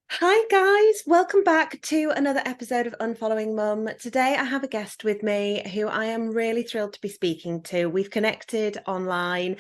Hi guys, welcome back to another episode of Unfollowing Mum. Today I have a guest with me who I am really thrilled to be speaking to. We've connected online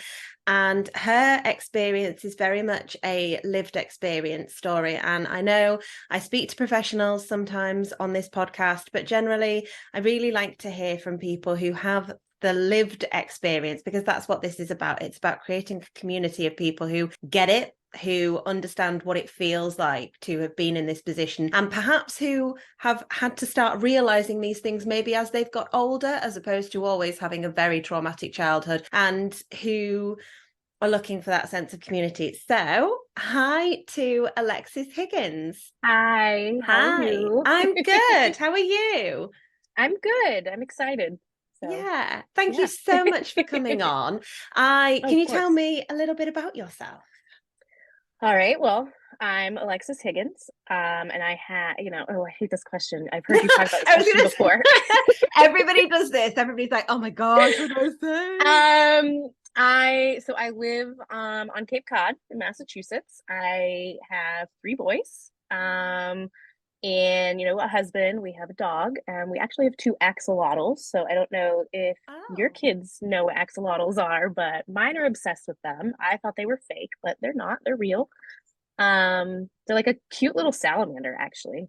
and her experience is very much a lived experience story. And I know I speak to professionals sometimes on this podcast, but generally I really like to hear from people who have the lived experience because that's what this is about. It's about creating a community of people who get it, who understand what it feels like to have been in this position, and perhaps who have had to start realizing these things maybe as they've got older, as opposed to always having a very traumatic childhood, and who are looking for that sense of community. So, hi to Alexis Higgins. Hi, how are Hi, you? I'm good. How are you? I'm good. I'm excited. So, Yeah, thank you yeah. so much for coming on. I Can Of you tell course. me a little bit about yourself? All right. Well, I'm Alexis Higgins. And I had, oh, I hate this question. I've heard you talk about this I was question gonna before. say, everybody does this. Everybody's like, "Oh my gosh, what do I say?" I live on Cape Cod in Massachusetts. I have three boys. And a husband. We have a dog, and we actually have two axolotls. So I don't know if your Oh, kids know what axolotls are, but mine are obsessed with them. I thought they were fake, but they're not. They're real. They're like a cute little salamander, actually.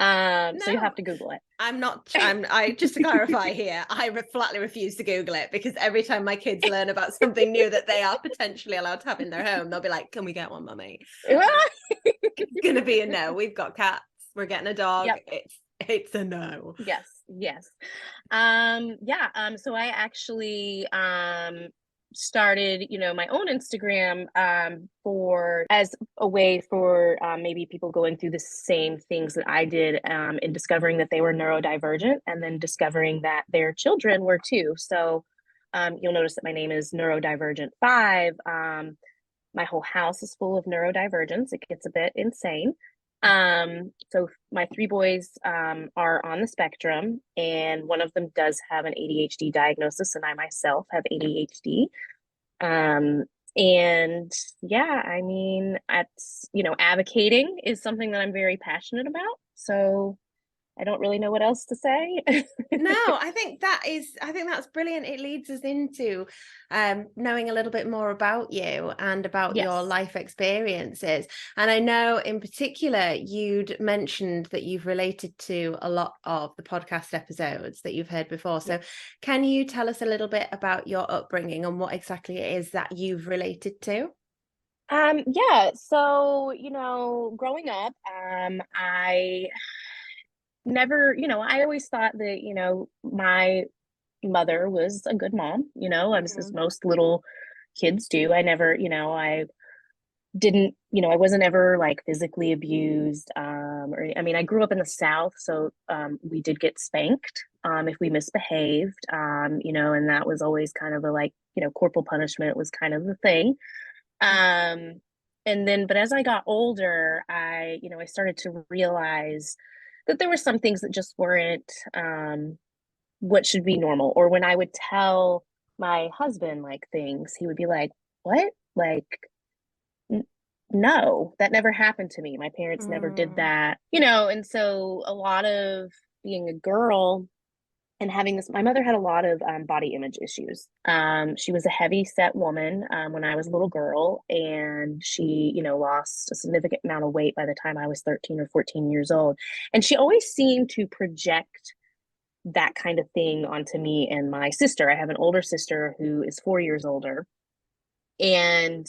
So you'll no, have to Google I'm not. I just to clarify here, flatly refuse to Google it because every time my kids learn about something new that they are potentially allowed to have in their home, they'll be like, "Can we get one, mummy?" I'm like, it's gonna be a no. We've got cats. We're getting a dog. Yep. It's a no. Yes, yes. Yeah, so I actually started, my own Instagram for as a way for maybe people going through the same things that I did in discovering that they were neurodivergent and then discovering that their children were too. So you'll notice that my name is Neurodivergent 5. My whole house is full of neurodivergence. It gets a bit insane. So my three boys are on the spectrum, and one of them does have an ADHD diagnosis, and I myself have ADHD. Um, and yeah, I mean, advocating is something that I'm very passionate about. So I don't really know what else to say. No, I think that's brilliant. It leads us into knowing a little bit more about you and about your Yes. life experiences. And I know in particular you'd mentioned that you've related to a lot of the podcast episodes that you've heard before. Yep. So can you tell us a little bit about your upbringing and what exactly it is that you've related to? Yeah, so, growing up, I never, I always thought that, my mother was a good mom, as Mhm. most little kids do. I never, I didn't, I wasn't ever like physically abused. Or I mean, I grew up in the South, so we did get spanked if we misbehaved, and that was always kind of a like, corporal punishment was kind of the thing. Um, and then, but as I got older, I started to realize that there were some things that just weren't what should be normal. Or when I would tell my husband like things, he would be like, "What? Like, n- no, that never happened to me. My parents never did Mm. that." And so a lot of being a girl and having this, my mother had a lot of body image issues. She was a heavy set woman when I was a little girl, and she, lost a significant amount of weight by the time I was 13 or 14 years old. And she always seemed to project that kind of thing onto me and my sister. I have an older sister who is 4 years older. And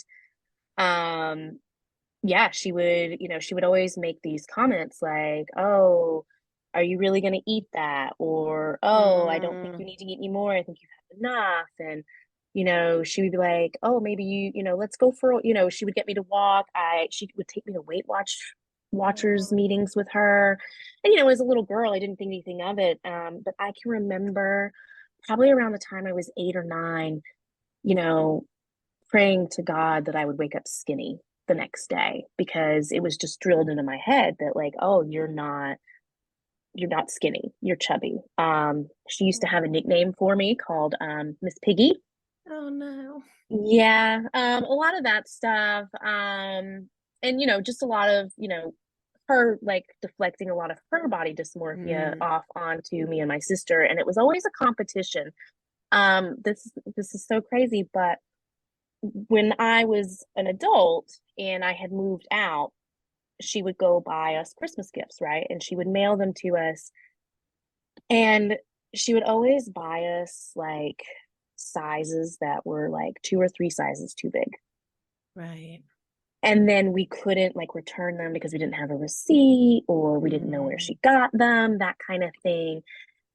um, yeah, she would always make these comments like, "Oh, are you really going to eat that?" Or, "Oh, I don't think Mm. you need to eat any more. I think you've had enough." And, she would be like, "Oh, maybe let's go for," she would get me to walk. She would take me to Watchers Mm. meetings with her. And, as a little girl, I didn't think anything of it. But I can remember probably around the time I was 8 or 9, you know, praying to God that I would wake up skinny the next day because it was just drilled into my head that like, oh, you're not skinny, you're chubby. She used to have a nickname for me called Miss Piggy. Oh no. Yeah, a lot of that stuff. And just a lot of, her like deflecting a lot of her body dysmorphia Mm. off onto me and my sister, and it was always a competition. This is so crazy, but when I was an adult and I had moved out, she would go buy us Christmas gifts, right? And she would mail them to us. And she would always buy us like sizes that were like two or three sizes too big. Right. And then we couldn't like return them because we didn't have a receipt or we didn't know where Mm. she got them, that kind of thing.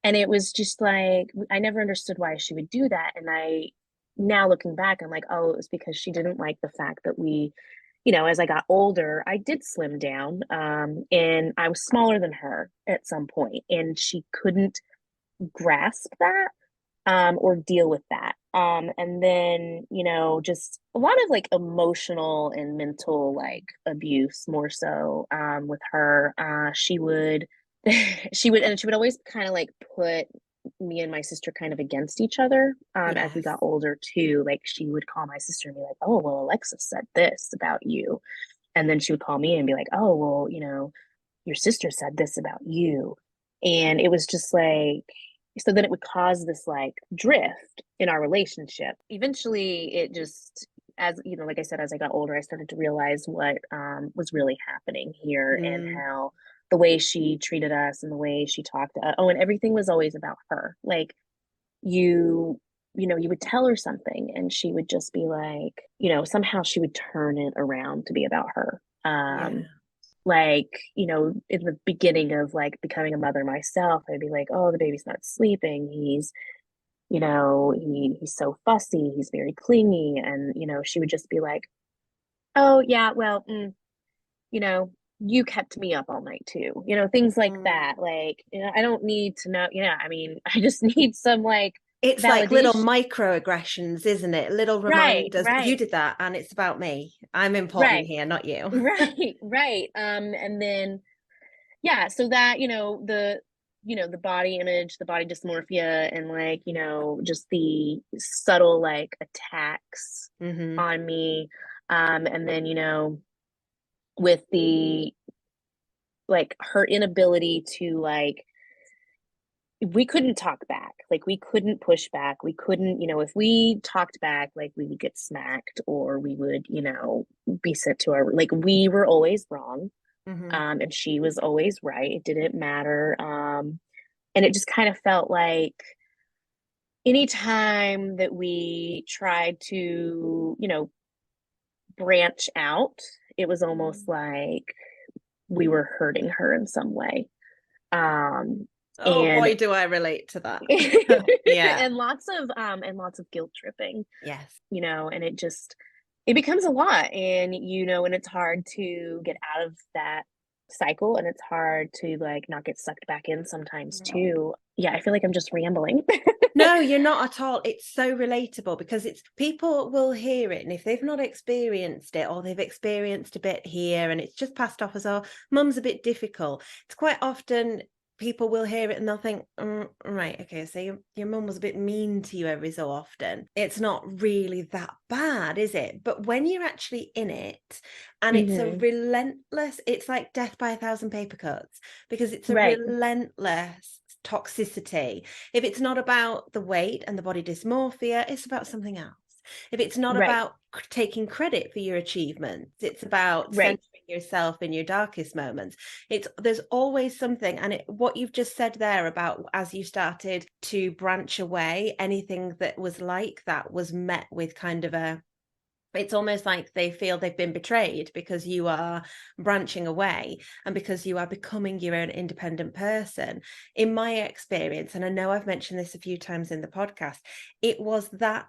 And it was just like, I never understood why she would do that. And now looking back, I'm like, oh, it was because she didn't like the fact that as I got older, I did slim down. And I was smaller than her at some point, and she couldn't grasp that or deal with that. And then, just a lot of like emotional and mental like abuse more so with her. She would she would always kind of like put me and my sister kind of against each other as we got Yes. older too. Like she would call my sister and be like, oh, well, Alexis said this about you. And then she would call me and be like, oh, well, your sister said this about you. And it was just like, so then it would cause this like drift in our relationship. Eventually, it just, as like I said, as I got older, I started to realize what was really happening here and Mm. how the way she treated us and the way she talked to us. Oh, and everything was always about her. Like, you would tell her something and she would just be like, somehow she would turn it around to be about her. Yeah. Like, in the beginning of like becoming a mother myself, I'd be like, oh, the baby's not sleeping. He's so fussy. He's very clingy. And, she would just be like, oh, yeah, well, you know, you kept me up all night too. Things like Mm. that. Like, I don't need to know. Yeah. I mean, I just need some like It's like little validation. microaggressions, isn't it? Little Right, reminders that you right, did that and it's about me. I'm important right, here, not you. right, right. And then yeah, so that the body image, the body dysmorphia, and like just the subtle like attacks Hmm. on me, and then with the like her inability to like, we couldn't talk back, like we couldn't push back, we couldn't, if we talked back, like we would get smacked or we would be sent to our, like we were always wrong. Hmm. And she was always right. It didn't matter. And it just kind of felt like anytime that we tried to, branch out, it was almost like we were hurting her in some way. Um, Oh and boy, do I relate to that. Yeah. and lots of guilt tripping, Yes. and it becomes a lot, and and it's hard to get out of that cycle, and it's hard to like not get sucked back in sometimes No. too. Yeah, I feel like I'm just rambling. No, you're not at all. It's so relatable because it's people will hear it, and if they've not experienced it or they've experienced a bit here and it's just passed off as, oh, mum's a bit difficult. It's quite often people will hear it and they'll think, right, okay, so your mum was a bit mean to you every so often. It's not really that bad, is it? But when you're actually in it and it's a Hmm. relentless, it's like death by a thousand paper cuts because it's a Right, relentless toxicity. If it's not about the weight and the body dysmorphia, it's about something else. If it's not right, about taking credit for your achievements, it's about right. centering yourself in your darkest moments. There's always something, and what you've just said there about as you started to branch away, anything that was like that was met with kind of a, it's almost like they feel they've been betrayed because you are branching away and because you are becoming your own independent person. In my experience, and I know I've mentioned this a few times in the podcast, it was that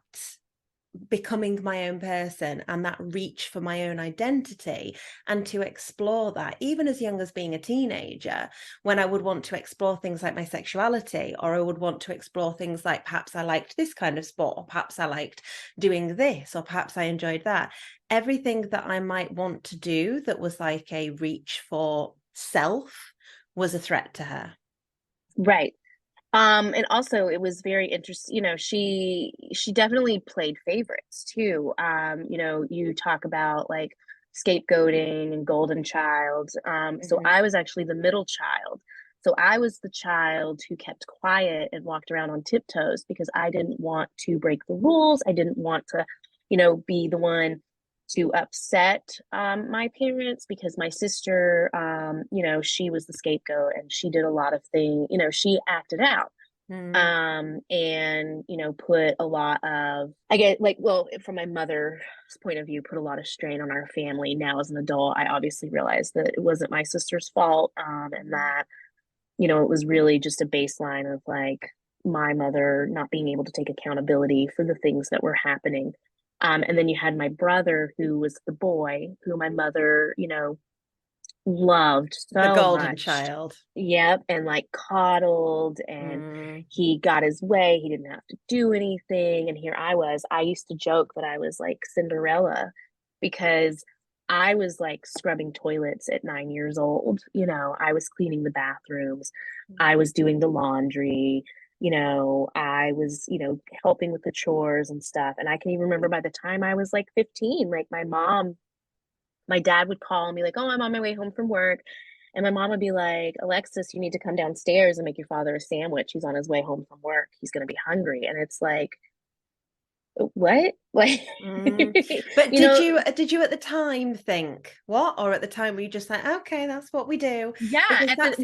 becoming my own person and that reach for my own identity and to explore that even as young as being a teenager, when I would want to explore things like my sexuality, or I would want to explore things like perhaps I liked this kind of sport, or perhaps I liked doing this, or perhaps I enjoyed that. Everything that I might want to do that was like a reach for self was a threat to her. Right. And also it was very interesting, she definitely played favorites too. You talk about like scapegoating and golden child. So I was actually the middle child. So I was the child who kept quiet and walked around on tiptoes because I didn't want to break the rules. I didn't want to, be the one to upset my parents, because my sister, she was the scapegoat and she did a lot of things, she acted out. And put a lot of, I get like, well, from my mother's point of view, put a lot of strain on our family. Now as an adult, I obviously realized that it wasn't my sister's fault, and that it was really just a baseline of like my mother not being able to take accountability for the things that were happening. And then you had my brother, who was the boy who my mother, loved The so golden much. child. Yep. And like coddled, and he got his way. He didn't have to do anything. And here I used to joke that I was like Cinderella, because I was like scrubbing toilets at 9 years old. I was cleaning the bathrooms. I was doing the laundry. I was, helping with the chores and stuff. And I can even remember by the time I was like 15, like my dad would call and be like, "Oh, I'm on my way home from work." And my mom would be like, "Alexis, you need to come downstairs and make your father a sandwich. He's on his way home from work. He's going to be hungry." And it's like, what? Like, But did you at the time think what, or at the time were you just like, okay, that's what we do? yeah, Because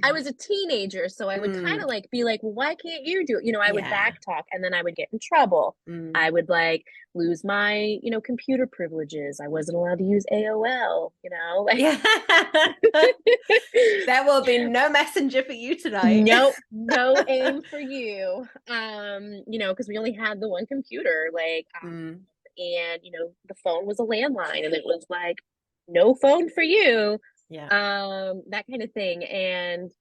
I was a teenager, so I would kind of like be like, "Well, why can't you do it?" I would yeah. backtalk, and then I would get in trouble. I would like lose my, computer privileges. I wasn't allowed to use AOL, like Yeah. There will be no messenger for you tonight. nope, no aim for you. Because we only had the one computer, like, and the phone was a landline, and it was like, no phone for you. Yeah. That kind of thing. And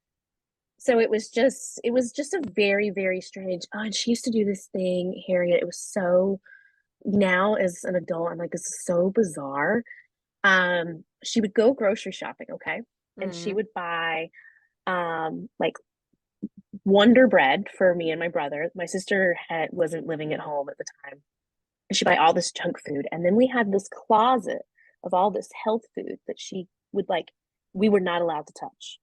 so it was just a very, very strange. Oh, and she used to do this thing, Harriet. It was so, now as an adult, I'm like, this is so bizarre. She would go grocery shopping, okay? And she would buy like Wonder Bread for me and my brother. My sister wasn't living at home at the time. And she'd buy all this junk food. And then we had this closet of all this health food that she would like, we were not allowed to touch.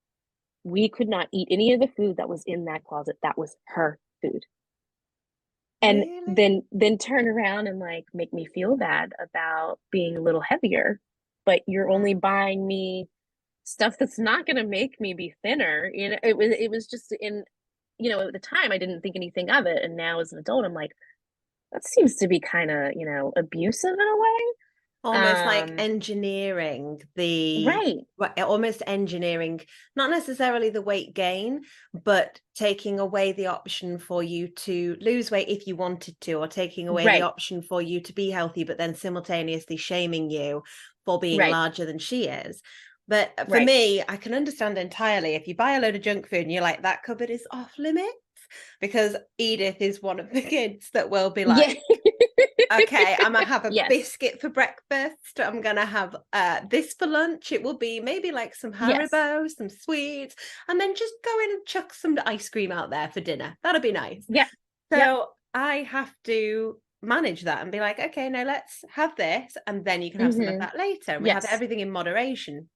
We could not eat any of the food that was in that closet. That was her food. And Really? then turn around and like make me feel bad about being a little heavier. But you're only buying me stuff that's not going to make me be thinner. It was just in, at the time I didn't think anything of it. And now as an adult, I'm like, that seems to be kind of, abusive in a way. Almost like engineering Right. almost engineering, not necessarily the weight gain, but taking away the option for you to lose weight if you wanted to, or taking away the Right. option for you to be healthy, but then simultaneously shaming you for being Right. larger than she is. But for Right. me, I can understand entirely if you buy a load of junk food and you're like, that cupboard is off limits, because Edith is one of the kids that will be like, Yeah. okay, I'm gonna have a Yes. biscuit for breakfast. I'm gonna have this for lunch. It will be maybe like some Yes. Haribo, some sweets, and then just go in and chuck some ice cream out there for dinner. That'd be nice. Yeah. So Yep. I have to manage that and be like, okay, now let's have this, and then you can have some of that later. And we have Yes. everything in moderation.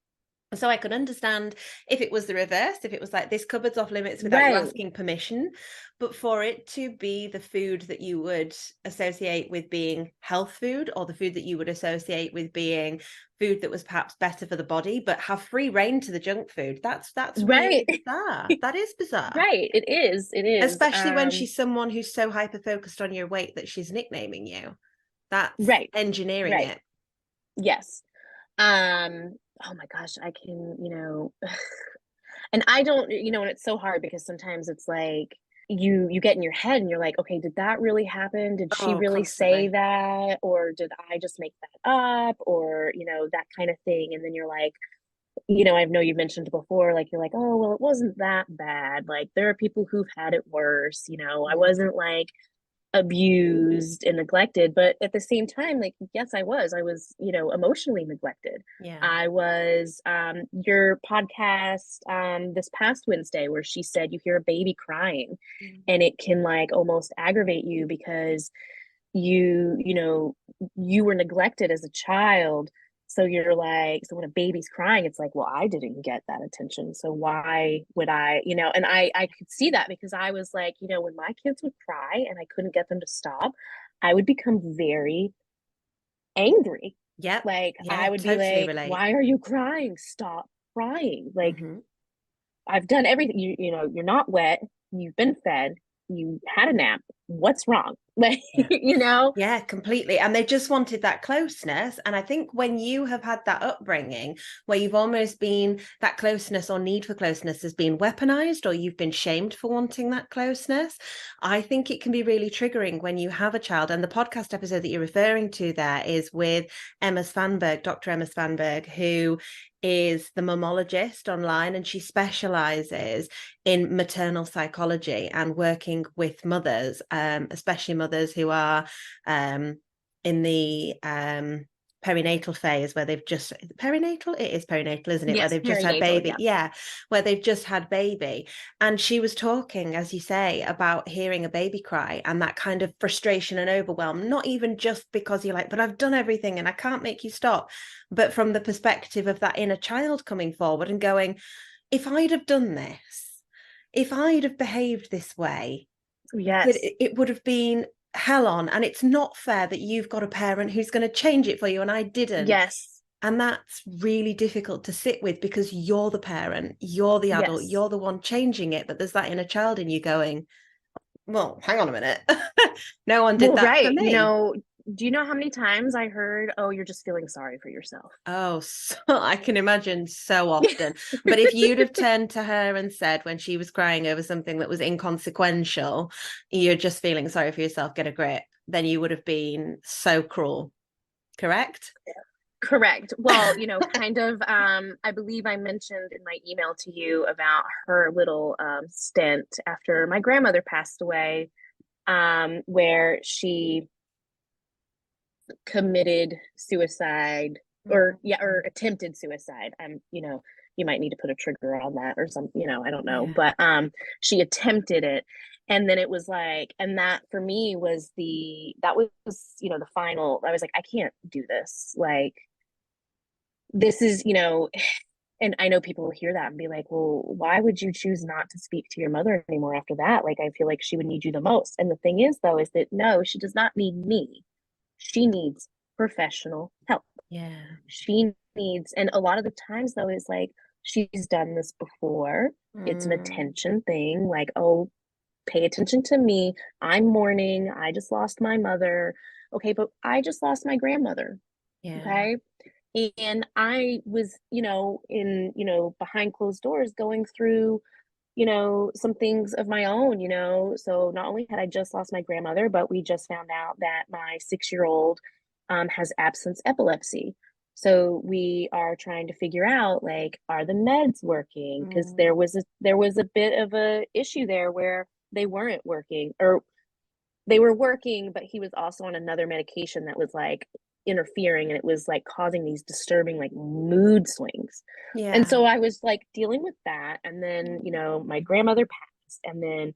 So I could understand if it was the reverse, if it was like, this cupboard's off limits without you Right. asking permission. But for it to be the food that you would associate with being health food, or the food that you would associate with being food that was perhaps better for the body, but have free reign to the junk food, that's Right. really bizarre. That is bizarre. Right. It is. It is. Especially when she's someone who's so hyper focused on your weight that she's nicknaming you. That's Right. engineering Right. it. Yes. Oh my gosh, I can, and I don't, and it's so hard because sometimes it's like you get in your head and you're like, okay, did that really happen? Did she Oh, really say constantly. that? Or did I just make that up? Or, that kind of thing. And then you're like, I know you've mentioned before, like you're like, oh, well, it wasn't that bad. Like there are people who've had it worse. I wasn't like abused and neglected, but at the same time, like, yes, I was emotionally neglected. Yeah. I was your podcast this past Wednesday, where she said you hear a baby crying and it can like almost aggravate you because you were neglected as a child, So you're like, so when a baby's crying, it's like, well, I didn't get that attention. So why would I, and I could see that because I was like, when my kids would cry and I couldn't get them to stop, I would become very angry. Yep. Like Yeah, I would be totally like, relate. why are you crying? Stop crying. Like Hmm. I've done everything. You're not wet. You've been fed. You had a nap. What's wrong? Like, Yeah. Yeah, completely. And they just wanted that closeness. And I think when you have had that upbringing where you've almost been that closeness or need for closeness has been weaponized, or you've been shamed for wanting that closeness, I think it can be really triggering when you have a child. And the podcast episode that you're referring to there is with Emma Svanberg, Dr. Emma Svanberg, who is the mammologist online, and she specializes in maternal psychology and working with mothers, especially mothers who are in the perinatal phase, where they've just perinatal, it is perinatal, isn't it, where yes, they've just had perinatal. baby. Yeah. Yeah, where they've just had baby. And she was talking, as you say, about hearing a baby cry and that kind of frustration and overwhelm, not even just because you're like, but I've done everything and I can't make you stop, but from the perspective of that inner child coming forward and going, if I'd have done this, if I'd have behaved this way, Yes. it would have been hell on. And it's not fair that you've got a parent who's going to change it for you and I didn't. Yes. And that's really difficult to sit with because you're the parent, you're the adult, Yes. you're the one changing it. But there's that inner child in you going, well, hang on a minute. No one did Well, that for right. me. Do you know how many times I heard, oh, you're just feeling sorry for yourself? Oh, so, I can imagine so often. But if you'd have turned to her and said when she was crying over something that was inconsequential, you're just feeling sorry for yourself, get a grip, then you would have been so cruel. Correct? Correct. Well, kind of, I believe I mentioned in my email to you about her little stint after my grandmother passed away, where she committed suicide or attempted suicide. You might need to put a trigger on that or some, I don't know, Yeah. but she attempted it. And then it was like, and that for me was that was, the final, I was like, I can't do this. Like, this is, and I know people will hear that and be like, well, why would you choose not to speak to your mother anymore after that? Like, I feel like she would need you the most. And the thing is, though, is that no, she does not need me. She needs professional help. Yeah. She needs, and a lot of the times, though, is like, she's done this before. It's an Mm, attention thing. Like, oh, pay attention to me. I'm mourning. I just lost my mother. Okay, but I just lost my grandmother. yeah. Okay. And I was, in, behind closed doors going through, some things of my own, So not only had I just lost my grandmother, but we just found out that my 6-year old has absence epilepsy. So we are trying to figure out, like, are the meds working? Because Mm, there was a bit of a issue there where they weren't working, or they were working, but he was also on another medication that was like interfering, and it was like causing these disturbing like mood swings. And yeah. so I was like dealing with that. And then, my grandmother passed. And then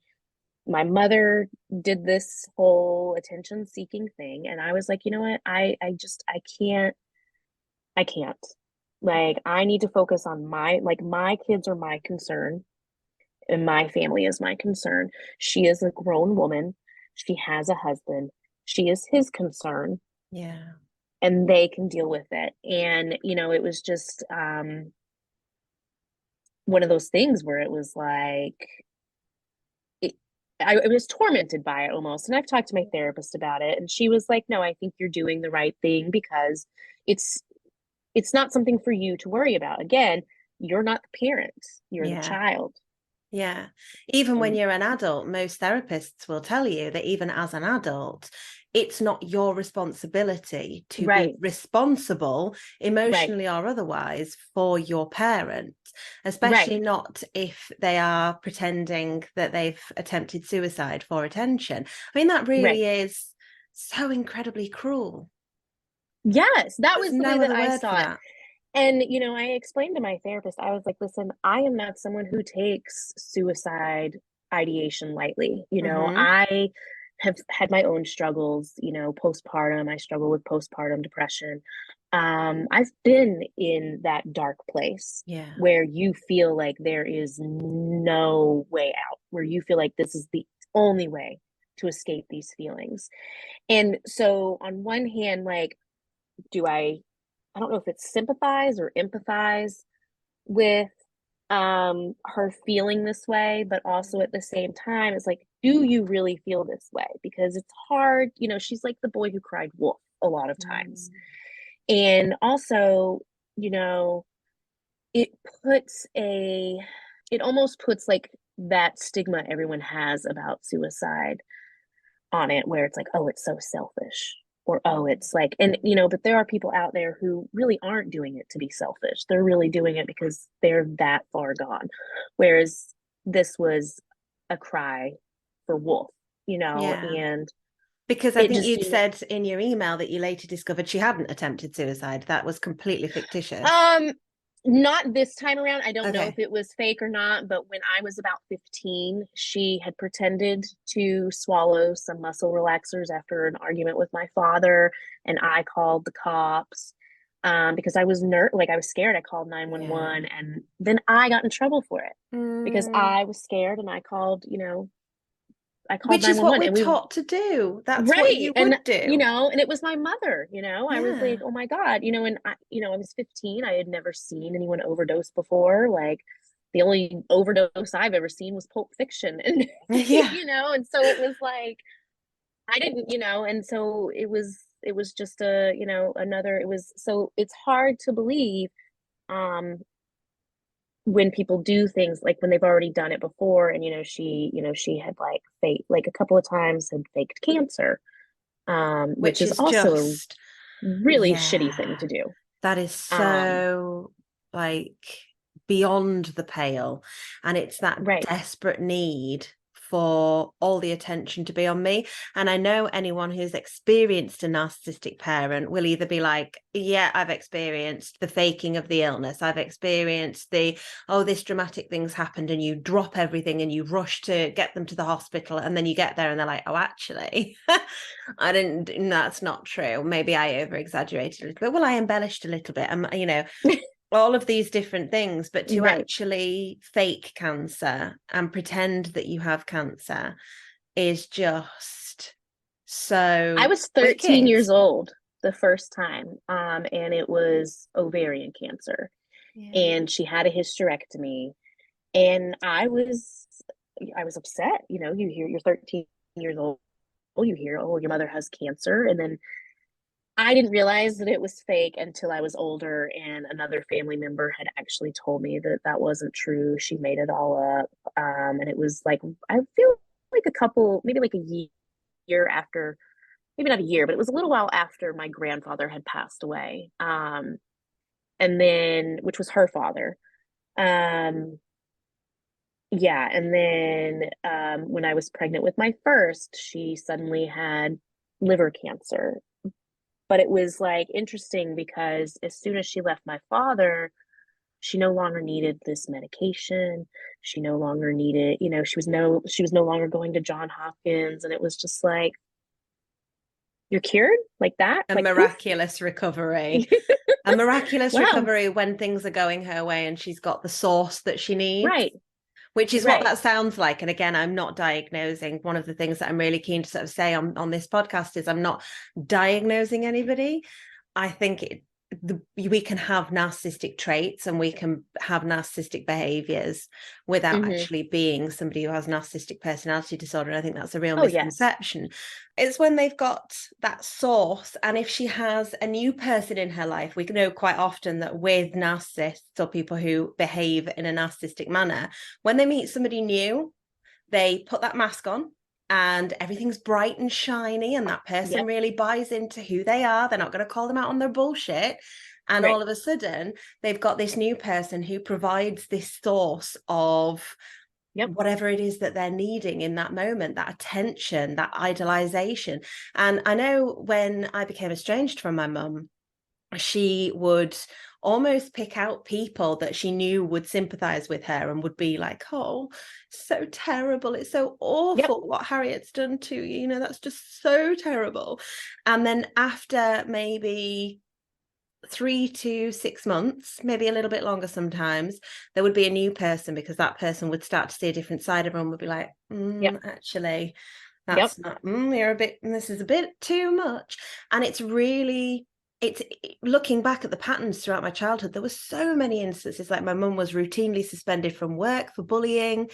my mother did this whole attention seeking thing. And I was like, you know what? I can't. Like, I need to focus on my kids are my concern, and my family is my concern. She is a grown woman. She has a husband. She is his concern, Yeah. and they can deal with it. And, it was just one of those things where it was like, it, I was tormented by it almost. And I've talked to my therapist about it, and she was like, no, I think you're doing the right thing because it's, it's not something for you to worry about. Again, you're not the parent, you're the Yeah. child. Yeah. Even when And you're an adult, most therapists will tell you that even as an adult, it's not your responsibility to be right, responsible, right, emotionally or otherwise, for your parent, right, especially not if they are pretending that they've attempted suicide for attention. I mean, that right. really is so incredibly cruel. Yes, that There's was the way no that other I word for saw it. that. And, I explained to my therapist, I was like, listen, I am not someone who takes suicide ideation lightly. Hmm. I have had my own struggles, you know, postpartum. I struggle with postpartum depression. I've been in that dark place Yeah. where you feel like there is no way out, where you feel like this is the only way to escape these feelings. And so on one hand, like, do I don't know if it's sympathize or empathize with her feeling this way, but also at the same time it's like, do you really feel this way? Because it's hard, you know, she's like the boy who cried wolf a lot of times. Mm. And also, you know, it puts a it almost puts like that stigma everyone has about suicide on it, where it's like, oh, it's so selfish, or oh, it's like, and you know, but there are people out there who really aren't doing it to be selfish. They're really doing it because they're that far gone. Whereas this was a cry for wolf, you know, Yeah. and Because I it think just, you'd you know, said in your email that you later discovered she hadn't attempted suicide. That was completely fictitious. not this time around. I don't know if Okay. it was fake or not, but when I was about 15, she had pretended to swallow some muscle relaxers after an argument with my father, and I called the cops because I was like I was scared. I called Yeah. 911, and then I got in trouble for it because Mm. I was scared and I called Which is what 911, we're and we taught to do. That's what right. you And would do. and it was my mother, I was like, Yeah. "Oh my God," and I was 15. I had never seen anyone overdose before. Like the only overdose I've ever seen was Pulp Fiction. And Yeah. and so it was like I didn't, and so it was just another it was so it's hard to believe um when people do things like when they've already done it before. And she had like fake like a couple of times had faked cancer, which Which is is also a just, really shitty thing yeah, to do. that is Um, so like beyond the pale. And it's that right. desperate need for all the attention to be on me. And I know anyone who's experienced a narcissistic parent will either be like, yeah, I've experienced the faking of the illness. I've experienced oh, this dramatic thing's happened, and you drop everything and you rush to get them to the hospital. And then you get there and they're like, oh, actually, I didn't, that's not true. Maybe I over exaggerated a little bit. Well, I embellished a little bit. All of these different things, but to Right. actually fake cancer and pretend that you have cancer is just I so was 13 wicked. years old the first time, and it was ovarian cancer. Yeah. And she had a hysterectomy, and I was upset. You hear you're 13 years old, you hear, oh, your mother has cancer, and then I didn't realize that it was fake until I was older, and another family member had actually told me that that wasn't true. She made it all up. And it was like, I feel like maybe like a year after, maybe not a year, but it was a little while after my grandfather had passed away. And then, which was her father. Um, yeah. And then when I was pregnant with my first, she suddenly had liver cancer. But it was like interesting because as soon as she left my father, she no longer needed this medication. She no longer needed, she was no longer going to John Hopkins. And it was just like, you're cured like that, A like poof. miraculous recovery. A miraculous Wow. recovery when things are going her way and she's got the source that she needs. Right. Which is what Right. that sounds like. And again, I'm not diagnosing. One of the things that I'm really keen to sort of say on this podcast is I'm not diagnosing anybody. I think we can have narcissistic traits and we can have narcissistic behaviors without Mm-hmm. actually being somebody who has narcissistic personality disorder. And I think that's a real Oh, yes. misconception. It's when they've got that source. And if she has a new person in her life, we know quite often that with narcissists or people who behave in a narcissistic manner, when they meet somebody new, they put that mask on and everything's bright and shiny, and that person Yep. really buys into who they are. They're not going to call them out on their bullshit. And Right. all of a sudden, they've got this new person who provides this source of Yep. whatever it is that they're needing in that moment, that attention, that idolization. And I know when I became estranged from my mum, she would almost pick out people that she knew would sympathize with her and would be like, oh, so terrible, it's so Yep. awful what Harriet's done to you, you know, that's just so terrible. And then after maybe 3 to 6 months, maybe a little bit longer sometimes, there would be a new person, because that person would start to see a different side of her and would be like, Yep. actually, Yep. that's not, you're a bit, this is a bit too much. And it's really, it's looking back at the patterns throughout my childhood, there were so many instances, like my mum was routinely suspended from work for bullying.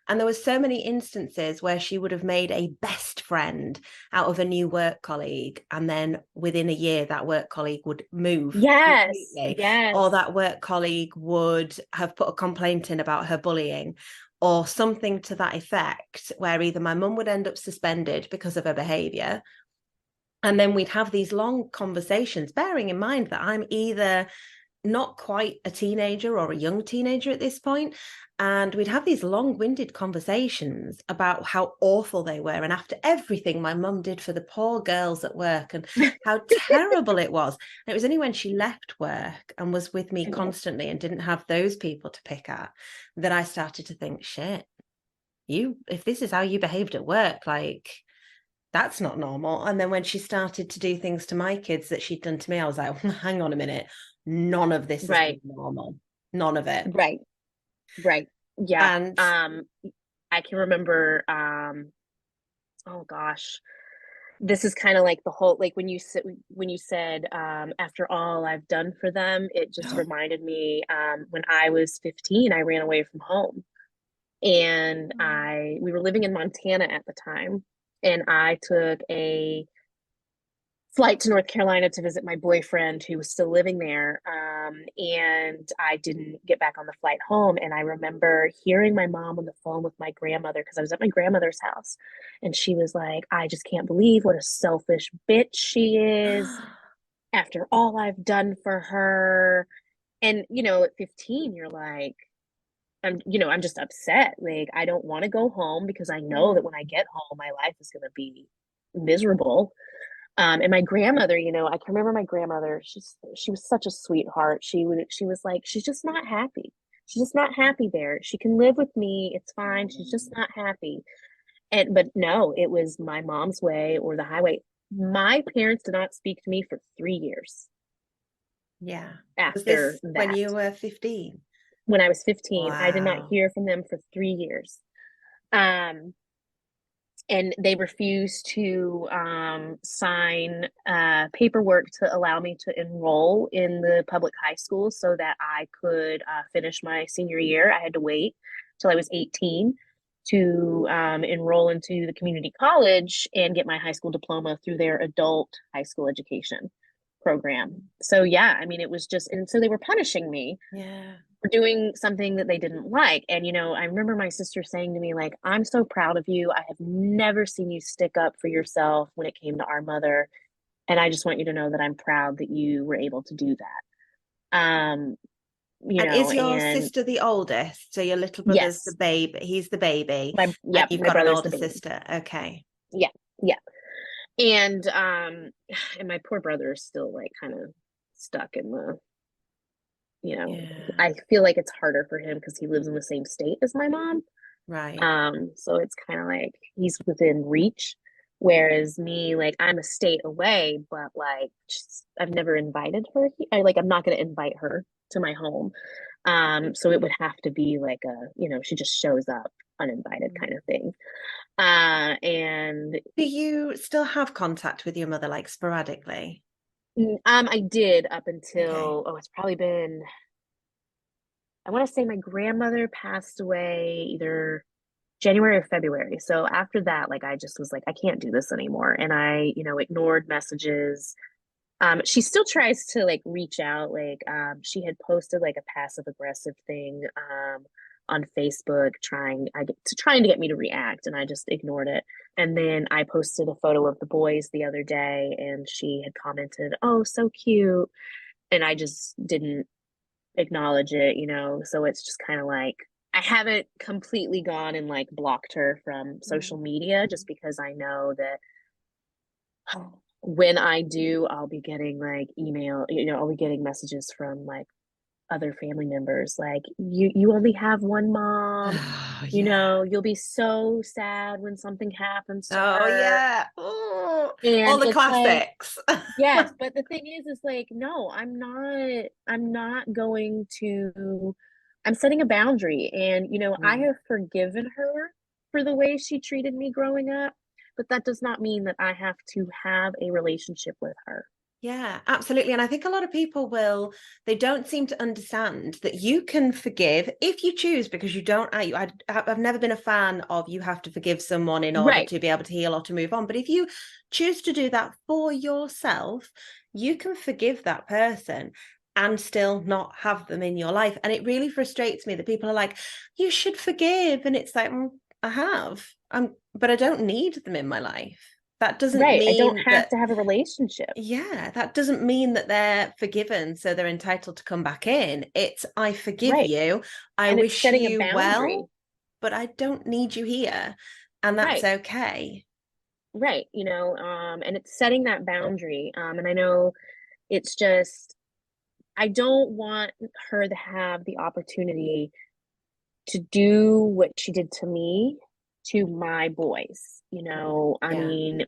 And there were so many instances where she would have made a best friend out of a new work colleague. And then within a year, that work colleague would move Yes. completely, or Yes. that work colleague would have put a complaint in about her bullying, or something to that effect, where either my mum would end up suspended because of her behaviour. And then we'd have these long conversations, bearing in mind that I'm either not quite a teenager or a young teenager at this point. And we'd have these long-winded conversations about how awful they were. And after everything my mum did for the poor girls at work and how terrible it was. And it was only when she left work and was with me constantly and didn't have those people to pick at that I started to think, shit, if this is how you behaved at work, like, that's not normal. And then when she started to do things to my kids that she'd done to me, I was like, hang on a minute, none of this has Right. been normal, none of it. Right. Right. Yeah. And I can remember, oh gosh, this is kind of like the whole, like when you said, after all I've done for them, it just reminded me, when I was 15, I ran away from home, and we were living in Montana at the time, and I took a flight to North Carolina to visit my boyfriend who was still living there. And I didn't get back on the flight home. And I remember hearing my mom on the phone with my grandmother, because I was at my grandmother's house. And she was like, I just can't believe what a selfish bitch she is after all I've done for her. And, at 15, you're like, I'm just upset. Like, I don't want to go home because I know that when I get home, my life is going to be miserable. And my grandmother, I can remember my grandmother. She was such a sweetheart. She was like, she's just not happy. She's just not happy there. She can live with me. It's fine. She's just not happy. But no, it was my mom's way or the highway. My parents did not speak to me for 3 years yeah, was after this when that. you were 15? When I was 15, I did not Wow. hear from them for 3 years. Um, and they refused to sign paperwork to allow me to enroll in the public high school so that I could finish my senior year. I had to wait till I was 18 to enroll into the community college and get my high school diploma through their adult high school education program. So yeah, I mean, it was just, and so they were punishing me Yeah. for doing something that they didn't like. And, I remember my sister saying to me, like, I'm so proud of you. I have never seen you stick up for yourself when it came to our mother. And I just want you to know that I'm proud that you were able to do that. And is your And sister the oldest? So your little brother's the yes, baby, he's the baby, and yeah, you've my got an brother's the older baby. sister. Okay. Yeah, yeah. And and my poor brother is still like kind of stuck in the, Yeah. I feel like it's harder for him because he lives in the same state as my mom. Right. So it's kind of like he's within reach. Whereas me, like, I'm a state away, but like I've never invited her. I'm not gonna invite her to my home. So it would have to be like she just shows up uninvited kind of thing. And Do you still have contact with your mother, like sporadically? I did up Okay. until, it's probably been, I want to say my grandmother passed away either January or February. So after that, like I just was like, I can't do this anymore. And I, ignored messages. She still tries to like reach out. Like she had posted like a passive aggressive thing on Facebook trying to get me to react, and I just ignored it. And then I posted a photo of the boys the other day, and she had commented, "Oh, so cute," and I just didn't acknowledge it. So it's just kind of like I haven't completely gone and like blocked her from social media just because I know that when I do, I'll be getting like email, I'll be getting messages from like other family members like, you only have one mom, Oh, yeah. you'll be so sad when something happens to Oh, her. yeah. Oh, all And the it's like, classics. yes, but the thing is like, no, I'm not going to, I'm setting a boundary. And, I Mm. have forgiven her for the way she treated me growing up, but that does not mean that I have to have a relationship with her. Yeah, absolutely. And I think a lot of people they don't seem to understand that you can forgive if you choose, because you don't, I've never been a fan of you have to forgive someone in order Right, to be able to heal or to move on. But if you choose to do that for yourself, you can forgive that person and still not have them in your life. And it really frustrates me that people are like, you should forgive. And it's like, I have, but I don't need them in my life. That doesn't right. I don't mean have that to have a relationship. yeah, that doesn't mean that they're forgiven, so they're entitled to come back in. It's I forgive Right. you, I And it's wish setting a you boundary. well, but I don't need you here, and that's Right. okay. Right. And it's setting that boundary. And I know it's just, I don't want her to have the opportunity to do what she did to me to my boys. I Yeah. mean,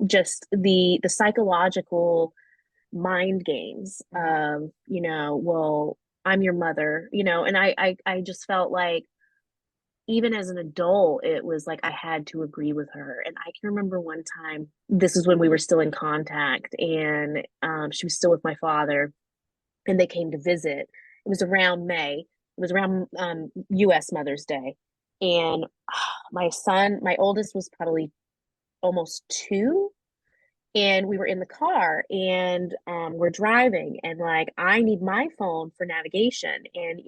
just the psychological mind games Mhm. of, well, I'm your mother, and I just felt like even as an adult, it was like I had to agree with her. And I can remember one time, this is when we were still in contact, and she was still with my father, and they came to visit. It was around May, it was around US Mother's Day. And my son, my oldest, was probably almost 2, and we were in the car, and we're driving, and like I need my phone for navigation, and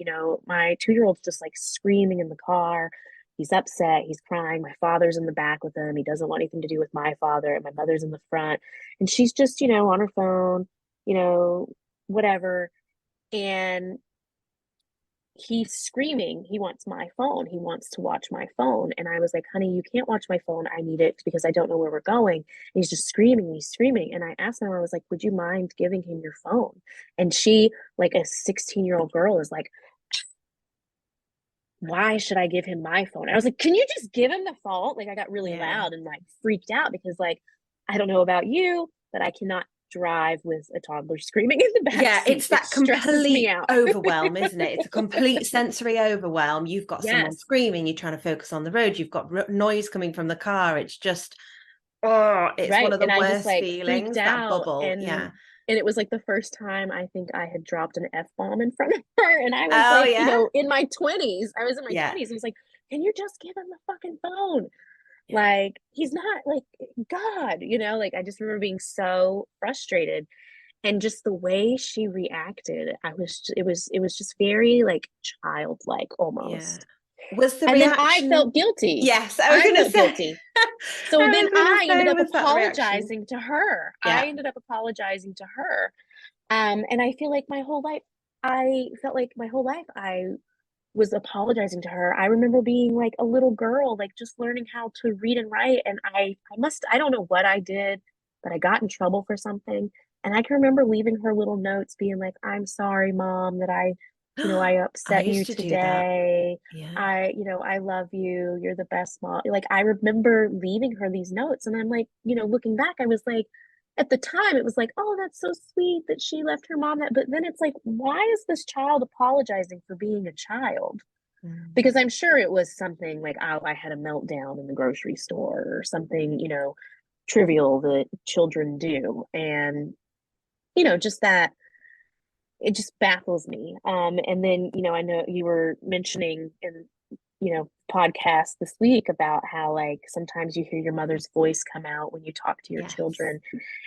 my 2-year-old's just like screaming in the car. He's upset, he's crying. My father's in the back with him, he doesn't want anything to do with my father, and my mother's in the front, and she's just on her phone, you know whatever. And he's screaming, he wants my phone, he wants to watch my phone. And I was like, honey, you can't watch my phone, I need it because I don't know where we're going. And he's just screaming, he's screaming. And I asked him, I was like, would you mind giving him your phone? And she, like a 16-year-old girl, is like, why should I give him my phone? And I was like, can you just give him the phone? Like I got really Yeah. loud and like freaked out because like I don't know about you, but I cannot drive with a toddler screaming in the back Yeah, seat. it's It that stresses me complete out. overwhelm, isn't it? It's a complete sensory overwhelm. You've got someone Yes. screaming, you're trying to focus on the road, you've got noise coming from the car. It's just, oh, it's one Right. of the And I just worst like freaked feelings, that out, bubble. and Yeah. it was like the first time I think I had dropped an F bomb in front of her, and I was Oh, like, yeah. in my 20s. I was in my Yeah. 20s. I was like, can you just give him the fucking phone? Yeah. Like he's not like God, like I just remember being so frustrated, and just the way she reacted, it was just very like childlike Yeah. almost. Was the And then I reaction? felt guilty. Yes, I was I gonna felt say. guilty. So I then was gonna I ended say, up was that the reaction? apologizing to her. I Yeah. ended up apologizing to her. And I feel like I felt like my whole life I was apologizing to her. I remember being like a little girl, like just learning how to read and write. And I don't know what I did, but I got in trouble for something. And I can remember leaving her little notes being like, I'm sorry, mom, that I I upset you used to do that. today. Yeah. I love you. You're the best mom. Like I remember leaving her these notes, and I'm like, looking back, I was like, at the time it was like, oh, that's so sweet that she left her mom that. But then it's like, why is this child apologizing for being a child? Mm. Because I'm sure it was something like, oh, I had a meltdown in the grocery store or something, trivial that children do. And just that, it just baffles me. And then I know you were mentioning in podcast this week about how like sometimes you hear your mother's voice come out when you talk to your Yes. children,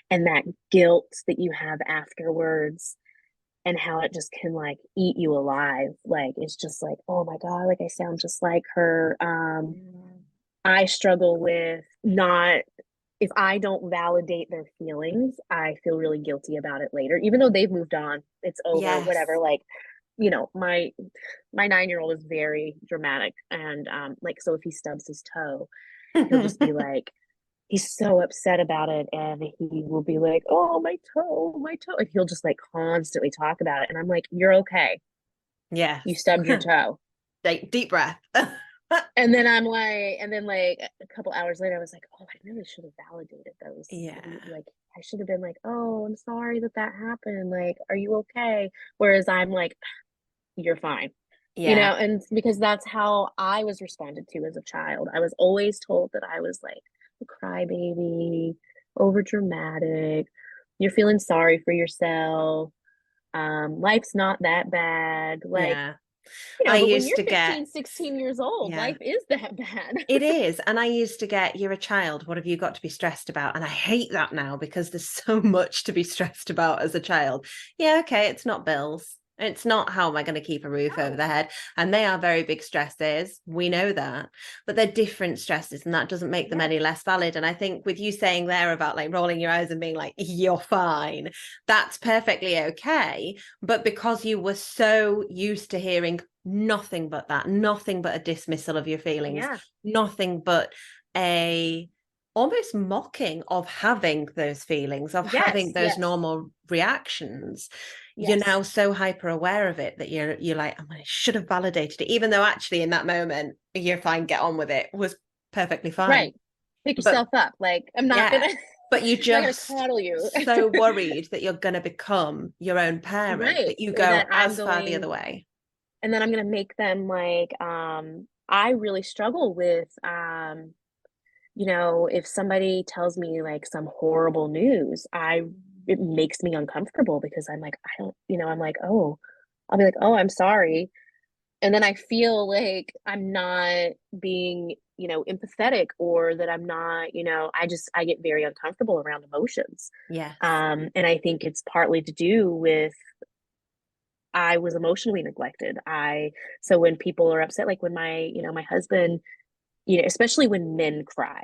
and that guilt that you have afterwards, and how it just can like eat you alive. Like it's just like, oh my God, like I sound just like her. Mm. I struggle with not, if I don't validate their feelings, I feel really guilty about it later, even though they've moved on, it's over, whatever. Yes. Like, my 9-year-old is very dramatic, and like, so if he stubs his toe, he'll just be like, he's so upset about it, and he will be like, "Oh, my toe," and he'll just like constantly talk about it, and I'm like, "You're okay. You Yes. stubbed your toe." Take deep breath. And then I'm like, and then like a couple hours later, I was like, "Oh, I really should have validated those. Yeah. Like, I should have been like, oh, I'm sorry that that happened. Like, are you okay?" Whereas I'm like, "You're fine." Yeah. And because that's how I was responded to as a child. I was always told that I was like a crybaby, over dramatic. You're feeling sorry for yourself. Life's not that bad. Like, Yeah. I but when used you're to get, 15, 16 years old, yeah, life is that bad. it is. And I used to get, you're a child. What have you got to be stressed about? And I hate that now because there's so much to be stressed about as a child. Yeah, okay, it's not bills. It's not how am I going to keep a roof over No. the head? And they are very big stresses. We know that. But they're different stresses, and that doesn't make them Yes. any less valid. And I think with you saying there about like rolling your eyes and being like, you're fine, that's perfectly okay. But because you were so used to hearing nothing but that, nothing but a dismissal of your feelings, Yeah. nothing but a almost mocking of having those feelings, of having Yes. those Yes. normal reactions. You're Yes. now so hyper aware of it that you're like, oh, I should have validated it, even though actually in that moment you're fine, get on with it, was perfectly fine. Right. Pick But yourself up. Like, I'm not yeah, gonna but you not gonna just coddle you. so worried that you're going to become your own parent Right. that you Or go that I'm as far the other going, way. and then I'm gonna make them like, I really struggle with, if somebody tells me like some horrible news, it makes me uncomfortable because I'm like, I don't, I'm like, oh, I'll be like, oh, I'm sorry. And then I feel like I'm not being, empathetic, or that I'm not, I get very uncomfortable around emotions. Yes. And I think it's partly to do with I was emotionally neglected. So when people are upset, like when my husband, especially when men cry.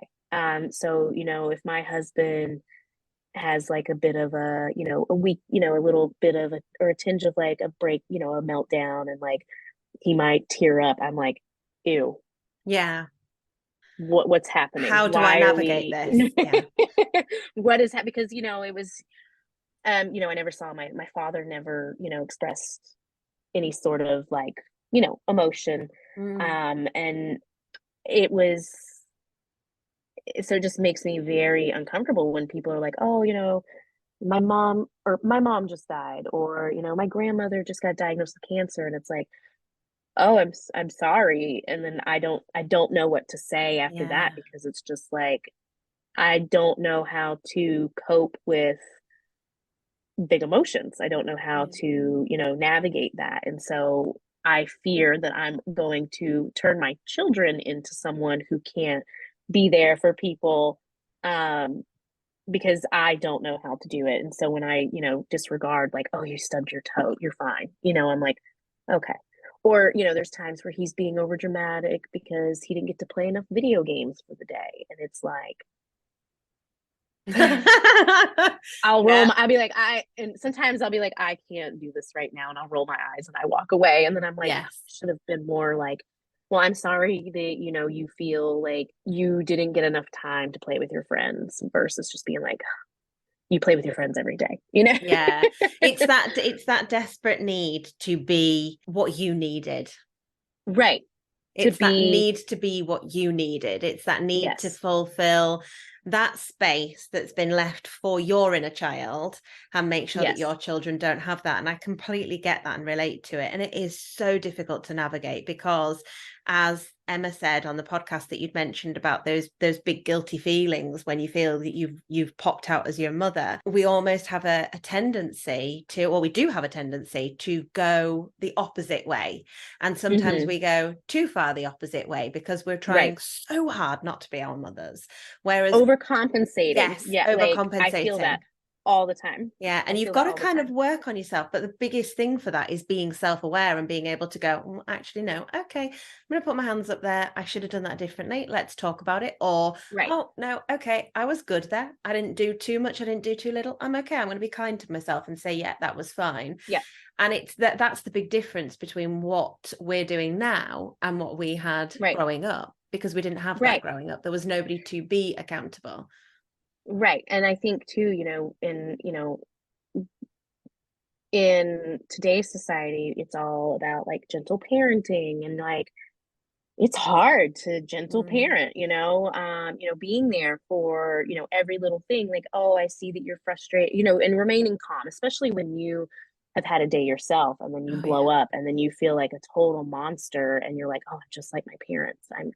So, if my husband has like a bit of a weak, a little bit of a, or a tinge of like a break, a meltdown, and like he might tear up. I'm like, ew, Yeah. what's happening? How do I Why are navigate we, this? Yeah. what is that? Because, it was, I never saw my father never, expressed any sort of like, emotion. Mm. And it was, so it just makes me very uncomfortable when people are like, oh, my mom just died, or, my grandmother just got diagnosed with cancer. And it's like, oh, I'm sorry. And then I don't know what to say after that, Yeah. because it's just like, I don't know how to cope with big emotions. I don't know how Yeah. to, navigate that. And so I fear that I'm going to turn my children into someone who can't be there for people, um, because I don't know how to do it. And so when I, disregard, like, oh, you stubbed your toe, you're fine, I'm like, okay. Or, there's times where he's being over dramatic because he didn't get to play enough video games for the day. And it's like, Yeah. I'll be like, and sometimes I'll be like, I can't do this right now. And I'll roll my eyes and I walk away. And then I'm like, Yes. should have been more like, well, I'm sorry that, you feel like you didn't get enough time to play with your friends, versus just being like, you play with your friends every day. Yeah. It's that desperate need to be what you needed. Right. To It's that be, need to be what you needed. It's that need to yes, fulfill that space that's been left for your inner child, and make sure that yes, your children don't have that. And I completely get that and relate to it. And it is so difficult to navigate because, as Emma said on the podcast that you'd mentioned about those big guilty feelings when you feel that you've popped out as your mother, we almost have a tendency to, or we do have a tendency to go the opposite way. And sometimes mm-hmm, we go too far the opposite way because we're right. trying so hard not to be our mothers. Whereas, Overcompensating. yes, Yeah. Like, I feel that. overcompensating. all the time. Yeah, I and you've feel got that to all the kind of time. work on yourself. But the biggest thing for that is being self-aware and being able to go, actually, no, okay, I'm going to put my hands up there. I should have done that differently. Let's talk about it. Or, Right. oh, no, okay, I was good there. I didn't do too much. I didn't do too little. I'm okay. I'm going to be kind to myself and say, yeah, that was fine. Yeah. And it's that's the big difference between what we're doing now and what we had Right. growing up, because we didn't have that Right. growing up. There was nobody to be accountable. Right. And I think too, in today's society, it's all about like gentle parenting and like it's hard to gentle Mm, parent, being there for, every little thing, like, oh, I see that you're frustrated, and remaining calm, especially when you have had a day yourself and then you oh, blow yeah. up and then you feel like a total monster and you're like, oh, just like my parents. I'm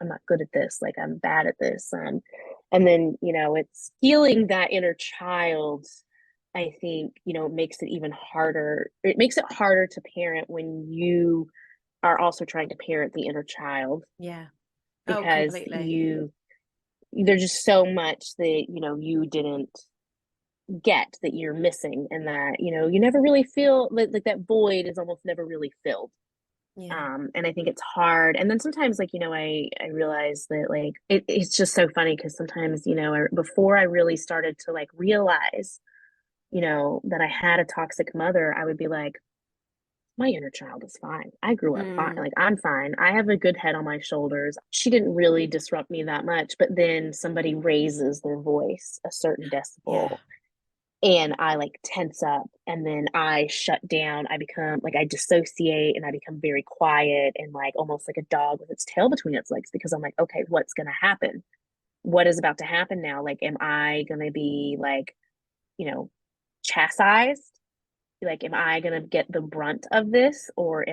not good at this. Like I'm bad at this. And then, it's healing that inner child. I think, makes it even harder. It makes it harder to parent when you are also trying to parent the inner child Yeah. Oh, because completely. there's just so much that you didn't get that you're missing and that you never really feel like that void is almost never really filled. Yeah. And I think it's hard, and then sometimes like I realize that like it's just so funny because sometimes before I really started to like realize that I had a toxic mother, I would be like, my inner child is fine. I grew up fine. Mm, Like I'm fine. I have a good head on my shoulders. She didn't really disrupt me that much, but then somebody raises their voice a certain yeah. decibel and I like tense up and then I shut down. I become like I dissociate and I become very quiet and like almost like a dog with its tail between its legs because I'm like, okay, what's going to happen? What is about to happen now? Like, am I going to be like, you know, chastised? Like, am I gonna get the brunt of this, or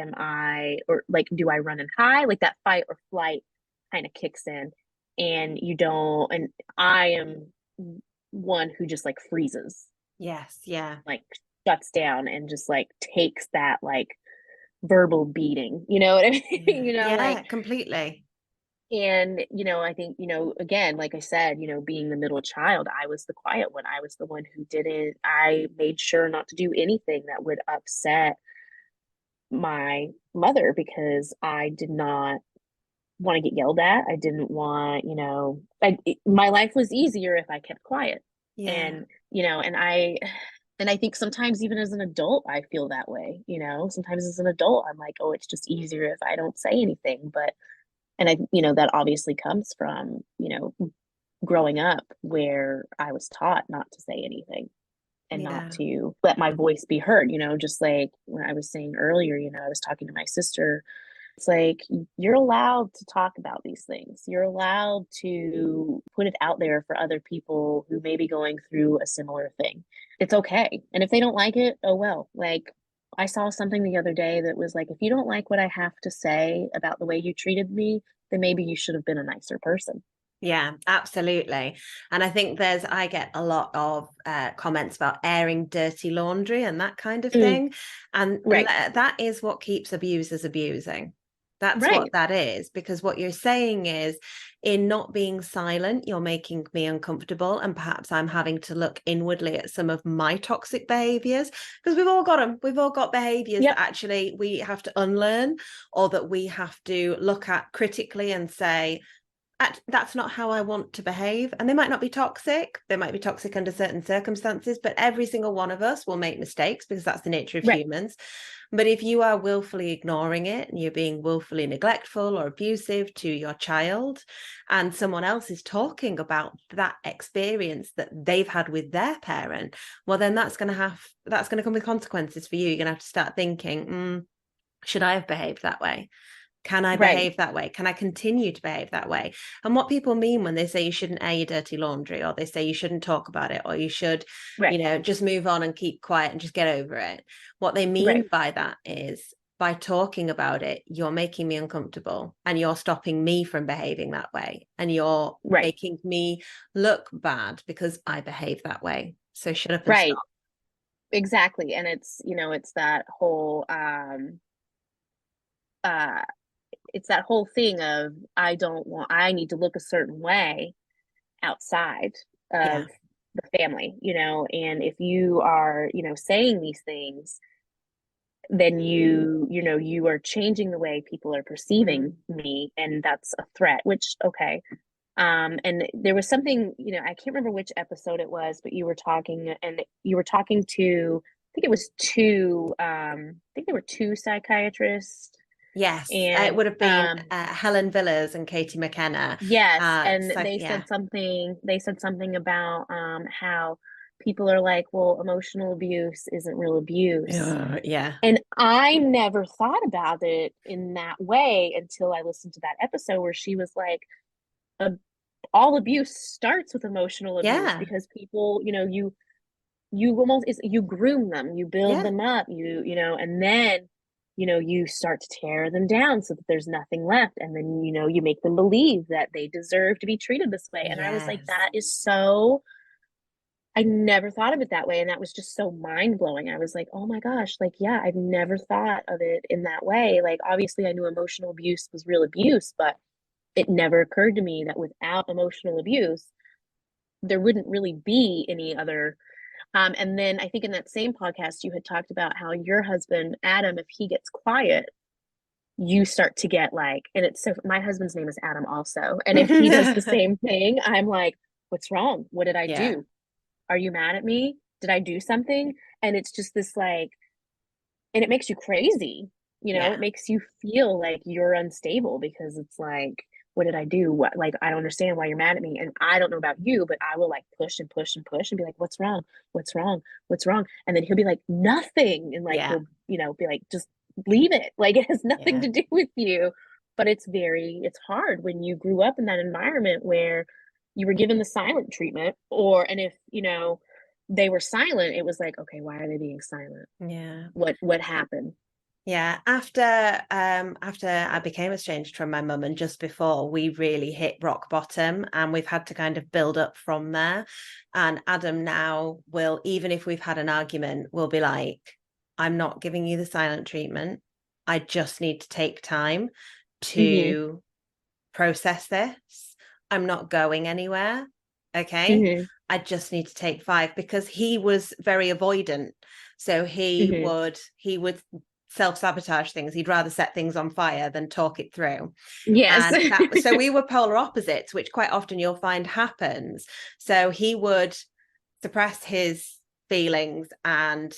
or like, do I run and hide? Like that fight or flight kind of kicks in, and you don't. And I am one who just like freezes, Yes. Yeah. like shuts down, and just like takes that like verbal beating. You know what I mean? Yeah. Like Yeah. Completely. and, I think, again, like I said, being the middle child, I was the quiet one. I was the one who didn't, I made sure not to do anything that would upset my mother because I did not want to get yelled at. I didn't want, my life was easier if I kept quiet. Yeah. And, and I think sometimes even as an adult, I feel that way, sometimes as an adult, I'm like, oh, it's just easier if I don't say anything. But and that obviously comes from, growing up where I was taught not to say anything and not Yeah. to let my voice be heard, just like when I was saying earlier, I was talking to my sister. It's like you're allowed to talk about these things. You're allowed to put it out there for other people who may be going through a similar thing. It's okay. And if they don't like it, oh well. Like I saw something the other day that was like, if you don't like what I have to say about the way you treated me, then maybe you should have been a nicer person. Yeah, absolutely. And I think I get a lot of comments about airing dirty laundry and that kind of Mm, thing. And right, that is what keeps abusers abusing. That's what right, that is, because what you're saying is, in not being silent, you're making me uncomfortable. And perhaps I'm having to look inwardly at some of my toxic behaviors, because we've all got them. We've all got behaviors that yep, actually we have to unlearn, or that we have to look at critically and say, that's not how I want to behave. And they might not be toxic. They might be toxic under certain circumstances, but every single one of us will make mistakes because that's the nature of right, humans. But if you are willfully ignoring it and you're being willfully neglectful or abusive to your child, and someone else is talking about that experience that they've had with their parent, well, then that's going to come with consequences for you. You're going to have to start thinking, should I have behaved that way? Can I right, behave that way? Can I continue to behave that way? And what people mean when they say you shouldn't air your dirty laundry, or they say you shouldn't talk about it, or you should, right, just move on and keep quiet and just get over it. What they right, mean by that is, by talking about it, you're making me uncomfortable and you're stopping me from behaving that way. And you're right, making me look bad because I behave that way. So shut up and right. stop. Exactly. And it's that whole uh it's that whole thing of I need to look a certain way outside Yeah. of the family, you know, and if you are, you know, saying these things, then you know, you are changing the way people are perceiving me, and that's a threat, which, okay. And there was something, you know, I can't remember which episode it was, but you were talking, and you were talking to, I think it was two, I think there were two psychiatrists, Yes, it and would have been Helen Villas and Katie McKenna. yes, and So they yeah, said something, they said something about how people are like, well, emotional abuse isn't real abuse. yeah, And I never thought about it in that way until I listened to that episode where she was like, uh, all abuse starts with emotional abuse, yeah, because people, you know, you almost, you groom them, you build yeah, them up, you know, and then, you know, you start to tear them down so that there's nothing left, and then, you know, you make them believe that they deserve to be treated this way. And I was like, yes, that is so, I never thought of it that way, and that was just so mind-blowing. I was like, oh my gosh, like, yeah, I've never thought of it in that way. Like, obviously I knew emotional abuse was real abuse, but it never occurred to me that without emotional abuse there wouldn't really be any other. And then I think in that same podcast, you had talked about how your husband, Adam, if he gets quiet, you start to get like, and it's so, my husband's name is Adam also. And if he does the same thing, I'm like, what's wrong? What did I yeah, do? Are you mad at me? Did I do something? And it's just this like, and it makes you crazy. You know, it yeah, makes you feel like you're unstable, because it's like, what did I do? What, like, I don't understand why you're mad at me. And I don't know about you, but I will like push and push and push and be like, what's wrong? What's wrong? What's wrong? And then he'll be like, nothing. And like, yeah, he'll, you know, be like, just leave it. Like, it has nothing yeah. to do with you. But it's very, it's hard when you grew up in that environment where you were given the silent treatment, or, and if, you know, they were silent, it was like, okay, why are they being silent? Yeah. What happened? Yeah, after I became estranged from my mum and just before, we really hit rock bottom, and we've had to kind of build up from there. And Adam now will, even if we've had an argument, will be like, I'm not giving you the silent treatment. I just need to take time Mm-hmm. to process this. I'm not going anywhere. Okay. Mm-hmm. I just need to take 5, because he was very avoidant. So Mm-hmm. he would self-sabotage things. He'd rather set things on fire than talk it through. Yes. And that, so we were polar opposites, which quite often you'll find happens. So he would suppress his feelings and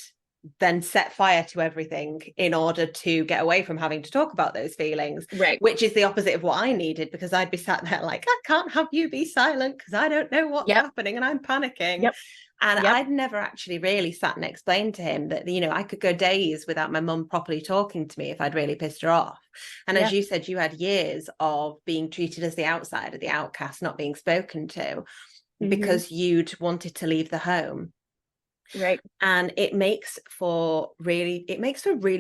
then set fire to everything in order to get away from having to talk about those feelings, Right. which is the opposite of what I needed, because I'd be sat there like, I can't have you be silent because I don't know what's Yep. happening and I'm panicking. Yep. And Yep. I'd never actually really sat and explained to him that, you know, I could go days without my mum properly talking to me if I'd really pissed her off. And as Yeah. you said, you had years of being treated as the outsider, the outcast, not being spoken to Mm-hmm. because you'd wanted to leave the home. Right. And it makes for really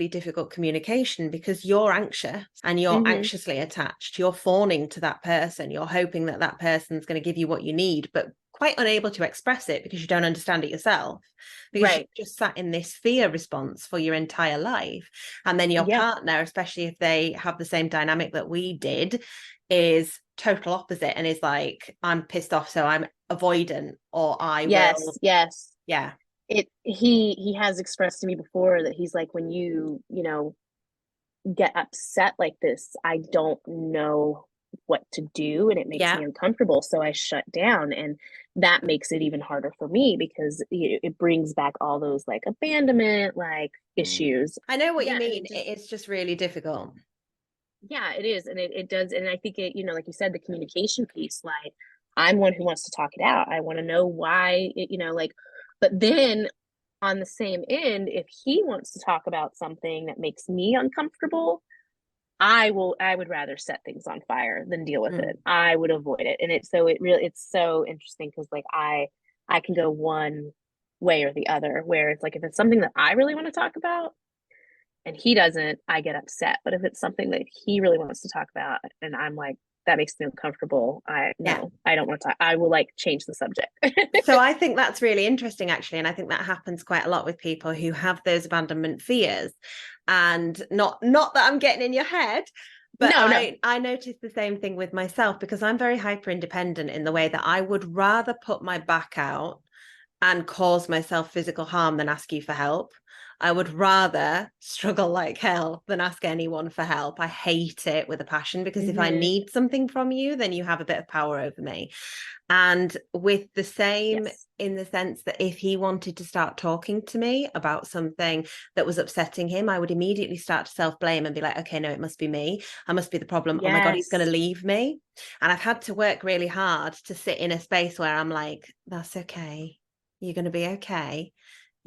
difficult communication, because you're anxious and you're Mm-hmm. anxiously attached, you're fawning to that person, you're hoping that that person's going to give you what you need, but quite unable to express it because you don't understand it yourself, because you've Right. just sat in this fear response for your entire life. And then your Yeah. partner, especially if they have the same dynamic that we did, is total opposite and is like, I'm pissed off, so I'm avoidant, or I Yes. will, Yes. yeah, It, he has expressed to me before that he's like, when you know, get upset like this, I don't know what to do, and it makes yeah. me uncomfortable, so I shut down. And that makes it even harder for me, because it brings back all those like abandonment like issues. I know what you Yeah, and mean. it just, It's just really difficult. yeah, it is. And it does. And I think it, you know, like you said, the communication piece, like, I'm one who wants to talk it out. I want to know why it, you know, like, but then on the same end, if he wants to talk about something that makes me uncomfortable, I would rather set things on fire than deal with it. Mm. I would avoid it. And it's so, it really, it's so interesting, because like I can go one way or the other, where it's like, if it's something that I really want to talk about and he doesn't, I get upset. But if it's something that he really wants to talk about and I'm like, that makes me uncomfortable, I, Yeah. no, I don't want to talk. I will like change the subject. So I think that's really interesting, actually. And I think that happens quite a lot with people who have those abandonment fears. And not that I'm getting in your head, but No, no. I noticed the same thing with myself, because I'm very hyper independent in the way that I would rather put my back out and cause myself physical harm than ask you for help. I would rather struggle like hell than ask anyone for help. I hate it with a passion, because if I need something from you, then you have a bit of power over me. And with the same, Yes. in the sense that if he wanted to start talking to me about something that was upsetting him, I would immediately start to self-blame and be like, okay, no, it must be me. I must be the problem. Oh my God, he's going to Yes. leave me. And I've had to work really hard to sit in a space where I'm like, that's okay. You're going to be okay.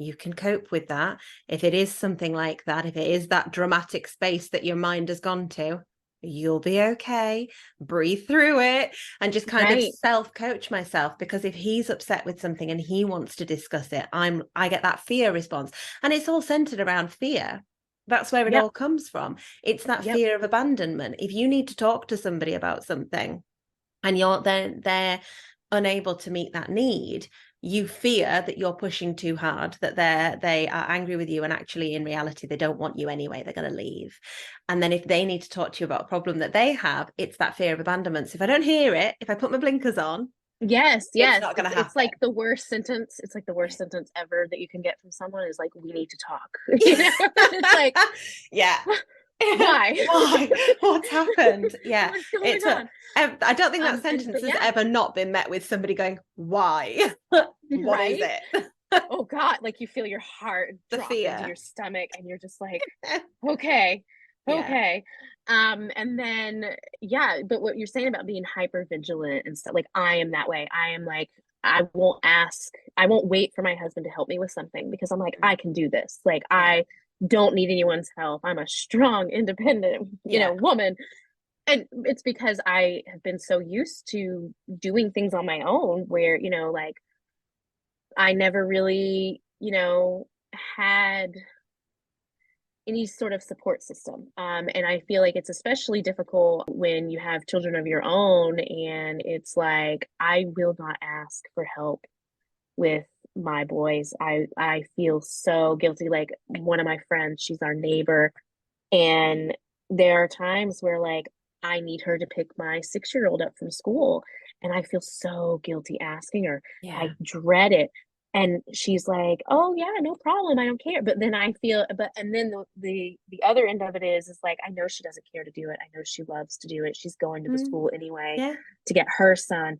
You can cope with that. If it is something like that, if it is that dramatic space that your mind has gone to, you'll be okay. Breathe through it, and just kind of Right. self-coach myself, because if he's upset with something and he wants to discuss it, I get that fear response. And it's all centered around fear. That's where it Yep. all comes from. It's that Yep. fear of abandonment. If you need to talk to somebody about something and they're unable to meet that need, you fear that you're pushing too hard, that they are angry with you, and actually in reality they don't want you anyway, they're going to leave. And then if they need to talk to you about a problem that they have, it's that fear of abandonment. So if I don't hear it, if I put my blinkers on, Yes, it's yes. not going to It's happen. like the worst sentence. It's like the worst sentence ever that you can get from someone is like, we need to talk. You know? It's like, yeah. why? Why? What's happened? Yeah. What's going It's on? I don't think that And sentence has yeah, ever not been met with somebody going, why? What is right. it? Oh God, like you feel your heart The drop into fear. your stomach and you're just like, okay, Yeah. okay. And then yeah, but what you're saying about being hyper vigilant and stuff, like I am that way. I am like, I won't wait for my husband to help me with something because I'm like, I can do this. Like Yeah. I don't need anyone's help. I'm a strong, independent, Yeah. woman. And it's because I have been so used to doing things on my own where, like I never really, had any sort of support system. And I feel like it's especially difficult when you have children of your own. And it's like, I will not ask for help with my boys. I feel so guilty. Like one of my friends, she's our neighbor. And there are times where, like, I need her to pick my 6-year-old up from school. And I feel so guilty asking her. Yeah. I dread it. And she's like, "Oh yeah, no problem. I don't care." But then I feel, and then the other end of it is like I know she doesn't care to do it. I know she loves to do it. She's going to the Mm, school anyway yeah. to get her son.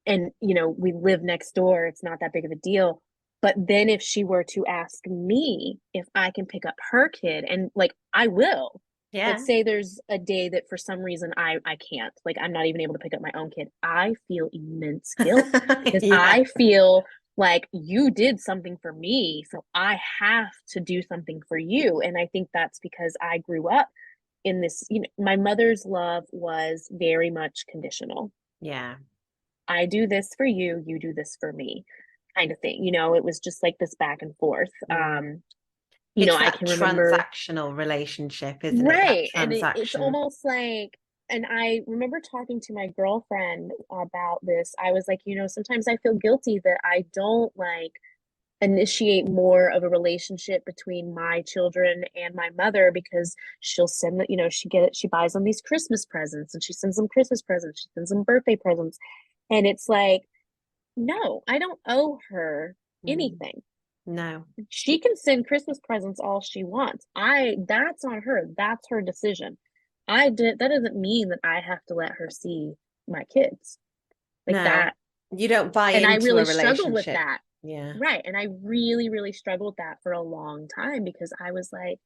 And we live next door. It's not that big of a deal. But then if she were to ask me if I can pick up her kid, and like I will, Yeah. let's say there's a day that for some reason I can't, like I'm not even able to pick up my own kid, I feel immense guilt because Yeah. I feel like you did something for me, so I have to do something for you. And I think that's because I grew up in this, my mother's love was very much conditional. Yeah. I do this for you, you do this for me, kind of thing. It was just like this back and forth. Mm. It's I that can remember. transactional relationship, isn't it? That Right. And it's transaction. almost like, and I remember talking to my girlfriend about this. I was like, sometimes I feel guilty that I don't like initiate more of a relationship between my children and my mother because she'll send that, she buys them these Christmas presents and she sends them Christmas presents, she sends them birthday presents. And it's like, no, I don't owe her Mm. anything. No. She can send Christmas presents all she wants. That's on her. That's her decision. That doesn't mean that I have to let her see my kids. Like No. that. You don't buy And I into a really struggled with relationship. that. Yeah. Right. And I really, really struggled with that for a long time because I was like,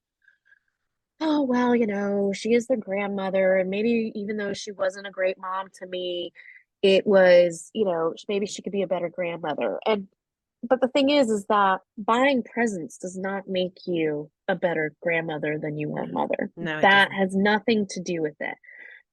oh, well, she is the grandmother. And maybe even though she wasn't a great mom to me, it was, maybe she could be a better grandmother. But the thing is that buying presents does not make you a better grandmother than you are a No. mother. No, it That doesn't. has nothing to do with it.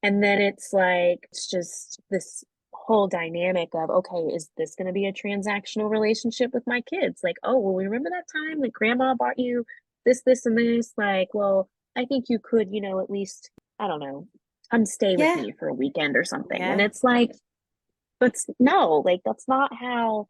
And then it's like, it's just this whole dynamic of, okay, is this going to be a transactional relationship with my kids? Like, oh, well, remember that time that grandma bought you this, and this? Like, well, I think you could, at least, I don't know, come stay with Yeah. me for a weekend or something. And Yeah. it's like, but no, like, that's not how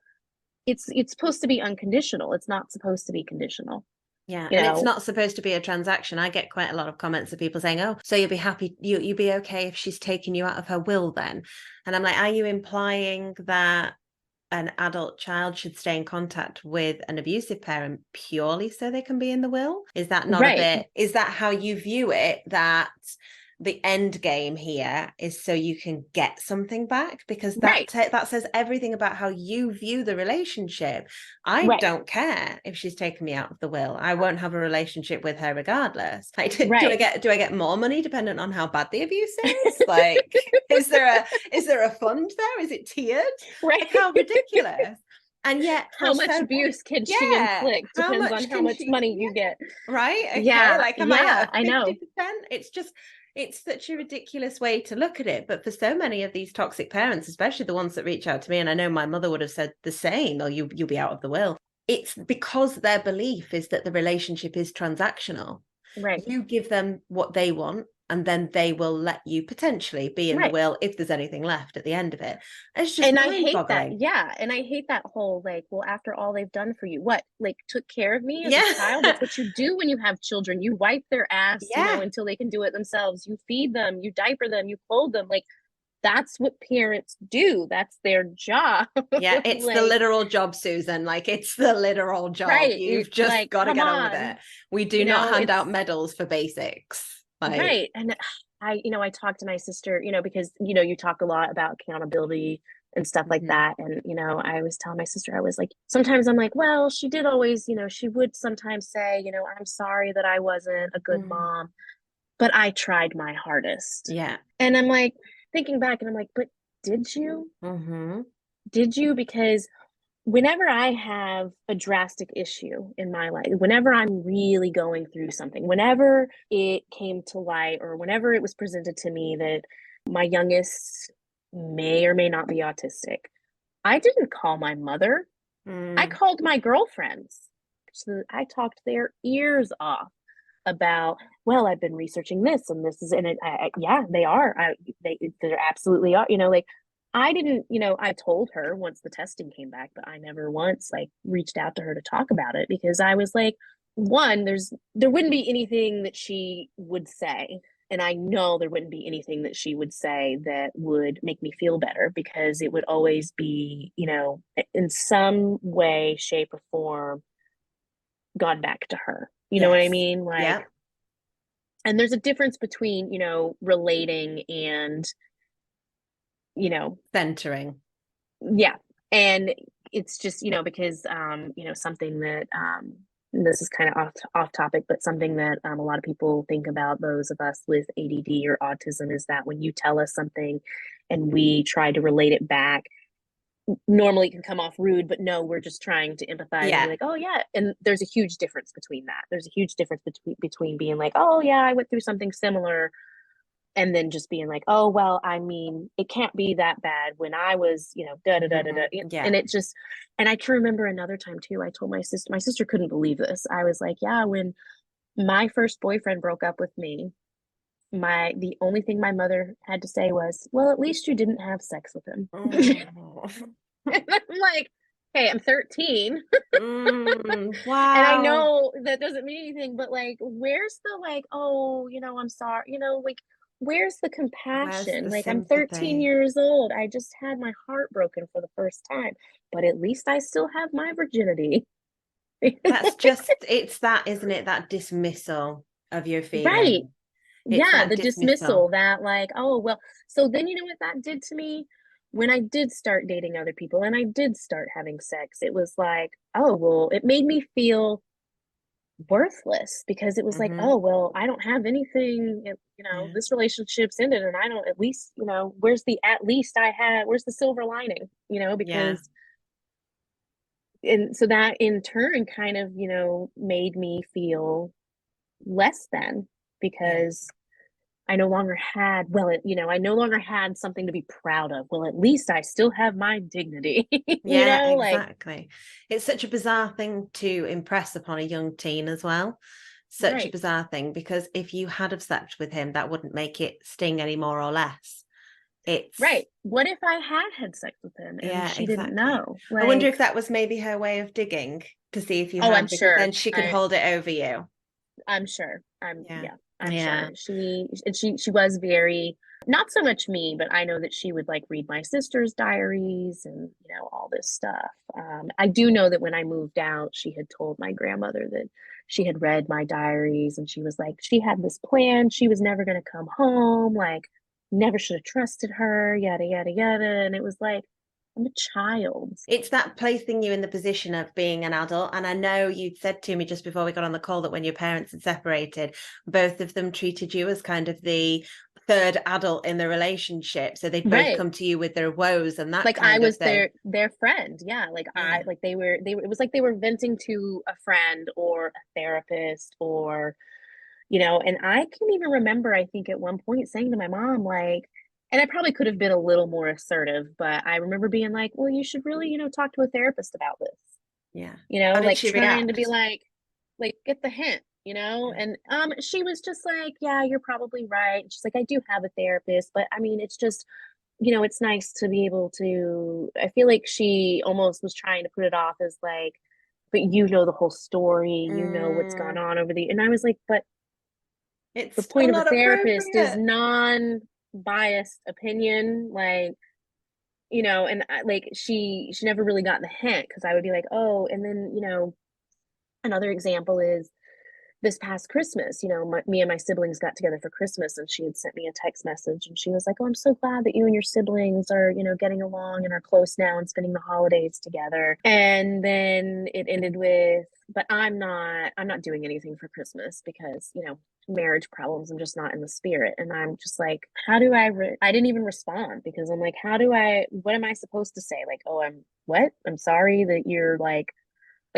it's supposed to be unconditional. It's not supposed to be conditional, Yeah, you and it's know? not supposed to be a transaction. I get quite a lot of comments of people saying, "Oh, so you'll be happy, you'll be okay if she's taken you out of her will then?" And I'm like, "Are you implying that an adult child should stay in contact with an abusive parent purely so they can be in the will? Is that not a bit, is that how you view it, that the end game here is so you can get something back? Because that says everything about how you view the relationship. I don't care if she's taken me out of the will. I won't have a relationship with her regardless. Like, do I get more money dependent on how bad the abuse is? Like, is there a fund there? Is it tiered? Like, how ridiculous. And yet, how much abuse can she inflict depends on how much money you get. Right? Okay. Yeah. Like, am I at 50%? I know. It's such a ridiculous way to look at it. But for so many of these toxic parents, especially the ones that reach out to me, and I know my mother would have said the same, or you'll be out of the will. It's because their belief is that the relationship is transactional. Right. You give them what they want, and then they will let you potentially be in the will if there's anything left at the end of it. It's just, and I hate that. Yeah. And I hate that whole, like, well, after all they've done for you, what, like, took care of me as a child? That's what you do when you have children. You wipe their ass, you know, until they can do it themselves. You feed them, you diaper them, you clothe them. Like, that's what parents do. That's their job. Yeah, it's like, the literal job, Susan. Like, it's the literal job. Right. You've just like, got to get on with it. We do not hand out medals for basics. Like, right. And I talk to my sister, because, you talk a lot about accountability and stuff like that. And, I always tell my sister, I was like, sometimes I'm like, well, she did always, she would sometimes say, I'm sorry that I wasn't a good mom, but I tried my hardest. Yeah. And I'm like, thinking back and I'm like, but did you? Did you? Because whenever I have a drastic issue in my life, whenever I'm really going through something, whenever it came to light or whenever it was presented to me that my youngest may or may not be autistic, I didn't call my mother. I called my girlfriends. So I talked their ears off about, well, I've been researching this and this is, and they are. They absolutely are. Like, I didn't, I told her once the testing came back, but I never once like reached out to her to talk about it because I was like, one, there wouldn't be anything that she would say. And I know there wouldn't be anything that she would say that would make me feel better because it would always be, in some way, shape, or form, gone back to her. You know what I mean? Like, and there's a difference between, relating and, centering. Yeah. And it's just, because, something that, this is kind of off topic, but something that a lot of people think about those of us with ADD or autism is that when you tell us something and we try to relate it back, normally it can come off rude, but no, we're just trying to empathize and be like, oh yeah. And there's a huge difference between that. There's a huge difference between being like, oh yeah, I went through something similar, and then just being like, oh, well, I mean, it can't be that bad when I was, da da da da da. And it just, and I can remember another time too, I told my sister couldn't believe this. I was like, yeah, when my first boyfriend broke up with me, the only thing my mother had to say was, well, at least you didn't have sex with him. Oh. And I'm like, hey, I'm 13. Wow. And I know that doesn't mean anything, but like, where's the like, oh, I'm sorry, like, where's the compassion? Like, I'm 13 years old. I just had my heart broken for the first time, but at least I still have my virginity. That's just, it's that, isn't it? That dismissal of your feelings. Right. Yeah, the dismissal that like, oh, well, so then you know what that did to me? When I did start dating other people and I did start having sex, it was like, oh, well, it made me feel worthless because it was like, oh, well, I don't have anything, this relationship's ended and I don't, at least, where's the silver lining, because and so that in turn kind of, made me feel less than because I no longer had, I no longer had something to be proud of. Well, at least I still have my dignity. Exactly. Like, it's such a bizarre thing to impress upon a young teen as well. Such a bizarre thing, because if you had have slept with him, that wouldn't make it sting any more or less. It's right. What if I had sex with him and she didn't know? Like, I wonder if that was maybe her way of digging to see if you had, I'm sure. Then she could hold it over you. I'm sure. I'm sure. She was very Not so much me, but I know that she would like read my sister's diaries and, all this stuff. I do know that when I moved out, she had told my grandmother that she had read my diaries and she was like, she had this plan. She was never going to come home. Like, never should have trusted her, yada, yada, yada. And it was like, I'm a child. It's that placing you in the position of being an adult. And I know you'd said to me just before we got on the call that when your parents had separated, both of them treated you as kind of the third adult in the relationship. So they'd both Right. come to you with their woes and that Like I kind of was thing. their friend. Yeah. Like Yeah. it was like they were venting to a friend or a therapist or and I can even remember, I think at one point saying to my mom, like, and I probably could have been a little more assertive, but I remember being like, well, you should really, talk to a therapist about this, Yeah. How did like she trying to be react? get the hint, Yeah. and she was just like, yeah, you're probably right. She's like, I do have a therapist, but I mean, it's just, it's nice to be able to, I feel like she almost was trying to put it off as like, but the whole story, what's gone Mm, on over and I was like, but it's the still point of a not therapist is appropriate. non-biased opinion, like, and like she never really got the hint because I would be like, oh, and then another example is this past Christmas, me and my siblings got together for Christmas and she had sent me a text message and she was like, oh, I'm so glad that you and your siblings are, getting along and are close now and spending the holidays together. And then it ended with, but I'm not doing anything for Christmas because, marriage problems. I'm just not in the spirit. And I'm just like, how do I didn't even respond because I'm like, what am I supposed to say? Like, oh, I'm sorry that you're like,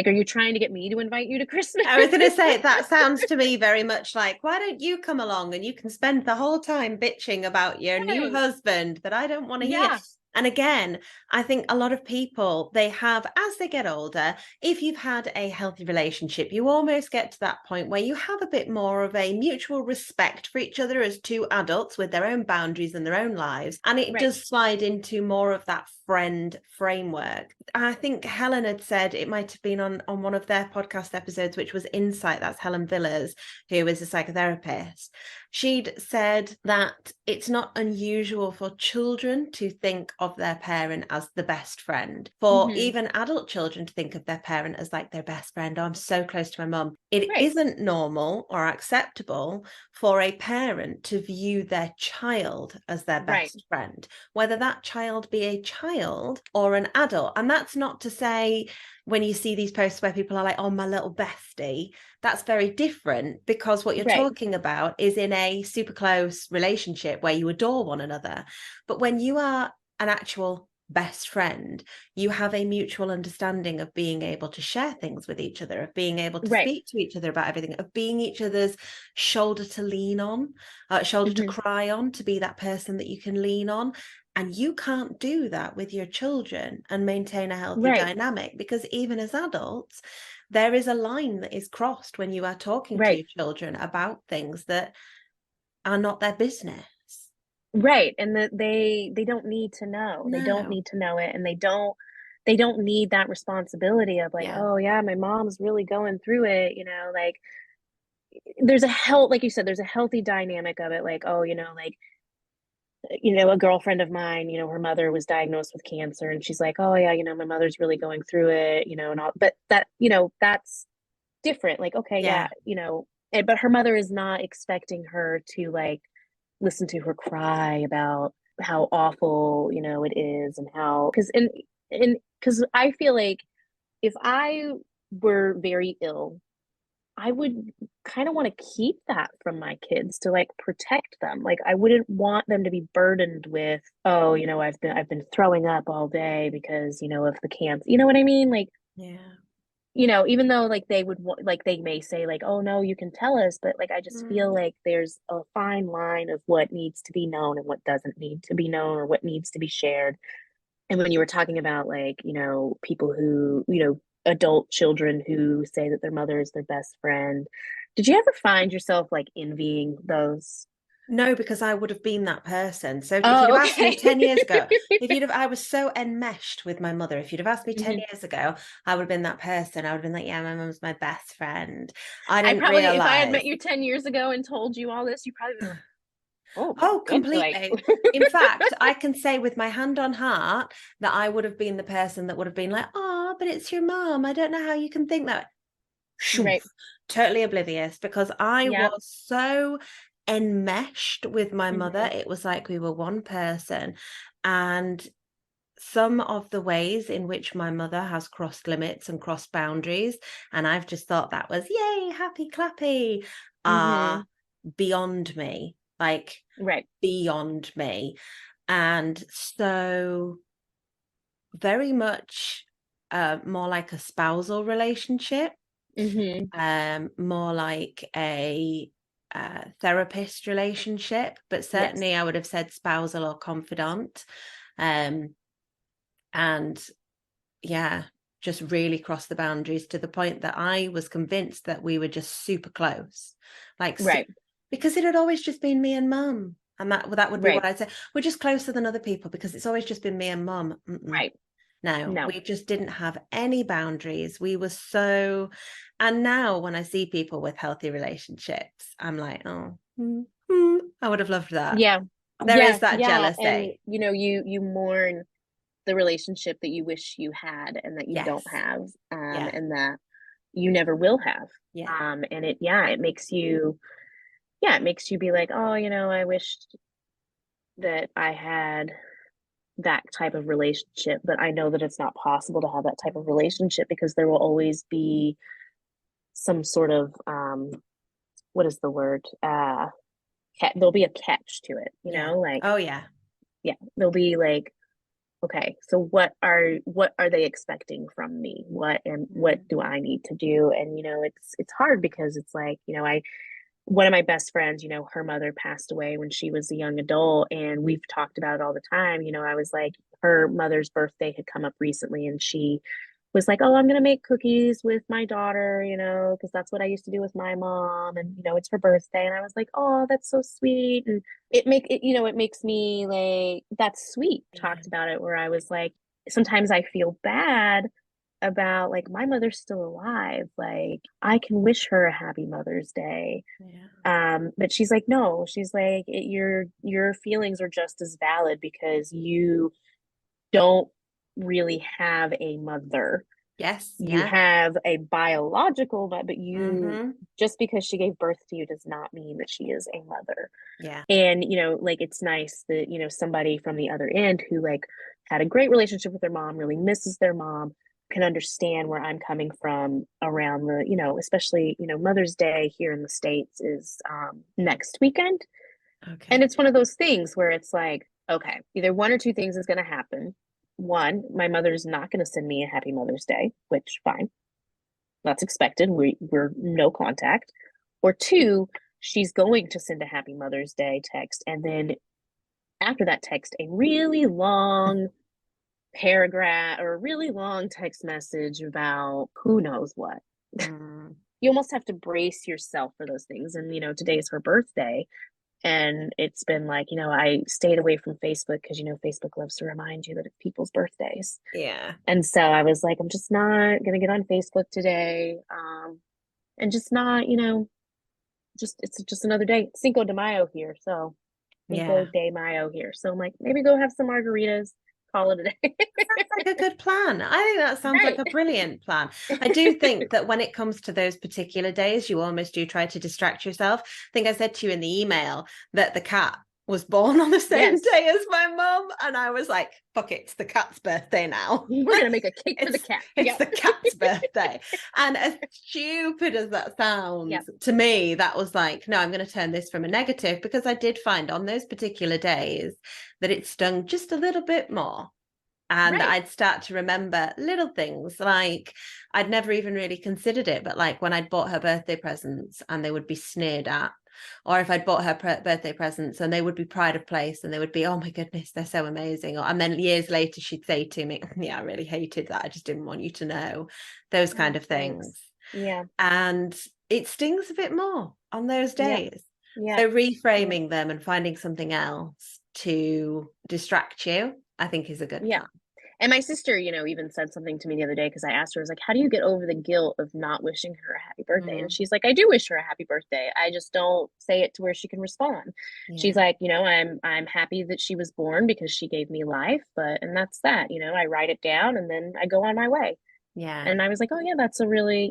are you trying to get me to invite you to Christmas? I was going to say, that sounds to me very much like, why don't you come along and you can spend the whole time bitching about your new Right. husband that I don't want to hear. Yeah. And again, I think a lot of people, they have, as they get older, if you've had a healthy relationship, you almost get to that point where you have a bit more of a mutual respect for each other as two adults with their own boundaries and their own lives. And it Right. does slide into more of that friend framework. I think Helen had said, it might have been on one of their podcast episodes, which was Insight. That's Helen Villas, who is a psychotherapist. She'd said that it's not unusual for children to think of their parent as the best friend, for Mm-hmm. even adult children to think of their parent as like their best friend. Oh, I'm so close to my mum. It Right. isn't normal or acceptable for a parent to view their child as their Right. best friend, whether that child be a child or an adult. And that's not to say when you see these posts where people are like, oh, my little bestie, that's very different because what you're Right. talking about is in a super close relationship where you adore one another. But when you are an actual best friend, you have a mutual understanding of being able to share things with each other, of being able to Right. speak to each other about everything, of being each other's shoulder to lean on, shoulder to Mm-hmm. cry on, to be that person that you can lean on. And you can't do that with your children and maintain a healthy Right. dynamic because even as adults, there is a line that is crossed when you are talking to Right. your children about things that are not their business. Right. And that they don't need to know. They don't No. need to know it. And they don't need that responsibility of like, Yeah. oh yeah, my mom's really going through it, like there's a health, like you said, there's a healthy dynamic of it, like, oh, like a girlfriend of mine, her mother was diagnosed with cancer and she's like, oh yeah, my mother's really going through it, and all, but that's different. Like, okay, yeah, Yeah. but her mother is not expecting her to like listen to her cry about how awful, it is and how, because I feel like if I were very ill, I would kind of want to keep that from my kids to like protect them. Like I wouldn't want them to be burdened with, oh, I've been throwing up all day because, of the cancer. You know what I mean? Like, Yeah. even though like they would like they may say like, oh no, you can tell us, but like I just feel Mm. like there's a fine line of what needs to be known and what doesn't need to be known or what needs to be shared. And when you were talking about like, people who, adult children who say that their mother is their best friend, did you ever find yourself like envying those? No, because I would have been that person. So if you'd Oh, have asked me okay. 10 years ago, I was so enmeshed with my mother. If you'd have asked me 10 Mhm. years ago, I would have been that person. I would have been like, yeah, my mum's my best friend. I I didn't probably, if I had met realize. you 10 years ago and told you all this, you probably been like, Oh, good. Like, completely. In fact, I can say with my hand on heart that I would have been the person that would have been like, oh, but it's your mom. I don't know how you can think that. Shoof, right. totally oblivious, because I Yeah. was so enmeshed with my mother. Hmm. It was like we were one person. And some of the ways in which my mother has crossed limits and crossed boundaries, and I've just thought that was yay, happy clappy, Hmm. are beyond me, like Right. beyond me. And so very much more like a spousal relationship, Hmm. more like a therapist relationship, but Yes. certainly I would have said spousal or confidant. Um, and yeah, just really crossed the boundaries to the point that I was convinced that we were just super close, like Right. because it had always just been me and mum, and that would be what Right. I'd say. We're just closer than other people because it's always just been me and mum. Right. No, No. we just didn't have any boundaries. We were so, and now when I see people with healthy relationships, I'm like, oh, I would have loved that. Yeah. There is Yeah. that Yeah. And jealousy. you mourn the relationship that you wish you had and that you don't Yes. have, Yeah. and that you never will have. Yeah. And it makes you, yeah, it makes you be like, oh, I wished that I had that type of relationship, but I know that it's not possible to have that type of relationship because there will always be some sort of, what is the word? There'll be a catch to it, Yeah. like, Oh, yeah. yeah, there'll be like, okay, so what are they expecting from me? What do I need to do? And it's hard because it's like, I one of my best friends, her mother passed away when she was a young adult, and we've talked about it all the time. I was like, her mother's birthday had come up recently, and she was like, "Oh, I'm gonna make cookies with my daughter, because that's what I used to do with my mom, and it's her birthday." And I was like, "Oh, that's so sweet," and it makes me like, that's sweet. Yeah. Talked about it where I was like, sometimes I feel bad about, like, my mother's still alive, like I can wish her a happy Mother's Day. Yeah. But she's like, no, she's like, your feelings are just as valid because you don't really have a mother. Yes. You Yeah. have a biological mother, but you, Mm-hmm. just because she gave birth to you does not mean that she is a mother. Yeah. And like, it's nice that somebody from the other end who, like, had a great relationship with their mom, really misses their mom, can understand where I'm coming from around the, especially, Mother's Day here in the States is next weekend. And Okay. it's one of those things where it's like, okay, either one or two things is going to happen. One, my mother's not going to send me a happy Mother's Day, which fine, that's expected. We're no contact. Or two, she's going to send a happy Mother's Day text, and then after that text, a really long paragraph or a really long text message about who knows what. Mm. You almost have to brace yourself for those things. And today is her birthday, and it's been like, I stayed away from Facebook because Facebook loves to remind you that it's people's birthdays. Yeah. And so I was like, I'm just not gonna get on Facebook today, and just not, just, it's just another day. Cinco de Mayo here, so Cinco Yeah. de Mayo here. So I'm like, maybe go have some margaritas, call it a day. Like a good plan. I think that sounds like Right. a brilliant plan. I do think that when it comes to those particular days, you almost do try to distract yourself. I think I said to you in the email that the cat was born on the same Yes. day as my mum, and I was like, fuck it, it's the cat's birthday now. We're gonna make a cake for the it's cat. it's Yep. the cat's birthday. And as stupid as that Yep. sounds, to me, that was like, no, I'm going to turn this from a negative, because I did find on those particular days that it stung just a little bit more. And Right. I'd start to remember little things, like I'd never even really considered it, but like when I'd bought her birthday presents and they would be sneered at, or if I'd bought her birthday presents and they would be pride of place and they would be, oh my goodness, they're so amazing. And then years later, she'd say to me, yeah, I really hated that. I just didn't want you to know, those kind Oh, of thanks. things. Yeah. And it stings a bit more on those Yeah. days. Yeah. So Yeah. reframing them and finding something else to distract you, I think, is a good Yeah. plan. And my sister, even said something to me the other day because I asked her, I was like, how do you get over the guilt of not wishing her a happy birthday? And she's like, I do wish her a happy birthday. I just don't say it to where she can respond. She's Yeah. like, I'm happy that she was born because she gave me life, and that's that, I write it down and then I go on my way. Yeah. And I was like, oh yeah, that's a really,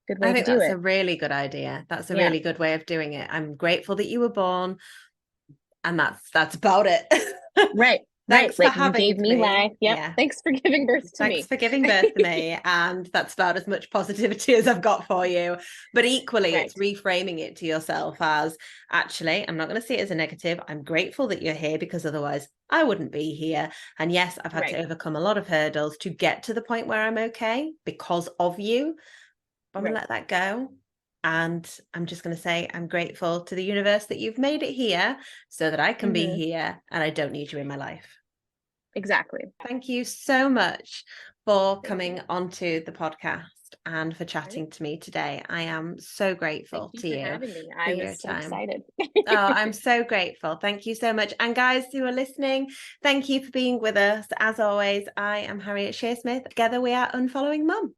good I way to think do that's it. a really good idea. That's a Yeah. really good way of doing it. I'm grateful that you were born, and that's about it. Right. Right. Thanks for Like you having gave me me. life. Yep. Yeah. Thanks for giving birth to Thanks me. for giving birth to me. And that's about as much positivity as I've got for you. But equally, it's Right. reframing it to yourself as, actually, I'm not going to see it as a negative. I'm grateful that you're here because otherwise I wouldn't be here. And yes, I've had Right. to overcome a lot of hurdles to get to the point where I'm okay because of you. I'm going to Right. let that go. And I'm just going to say, I'm grateful to the universe that you've made it here so that I can be Mm-hmm. here and I don't need you in my life. Exactly. Thank you so much for Thank you. coming onto the podcast and for All right. chatting to me today. I am so Thank grateful you to for you having me. for I your was so time. excited. Oh, I'm so grateful. Thank you so much. And guys who are listening, thank you for being with us. As always, I am Harriet Shearsmith. Together we are Unfollowing Mum.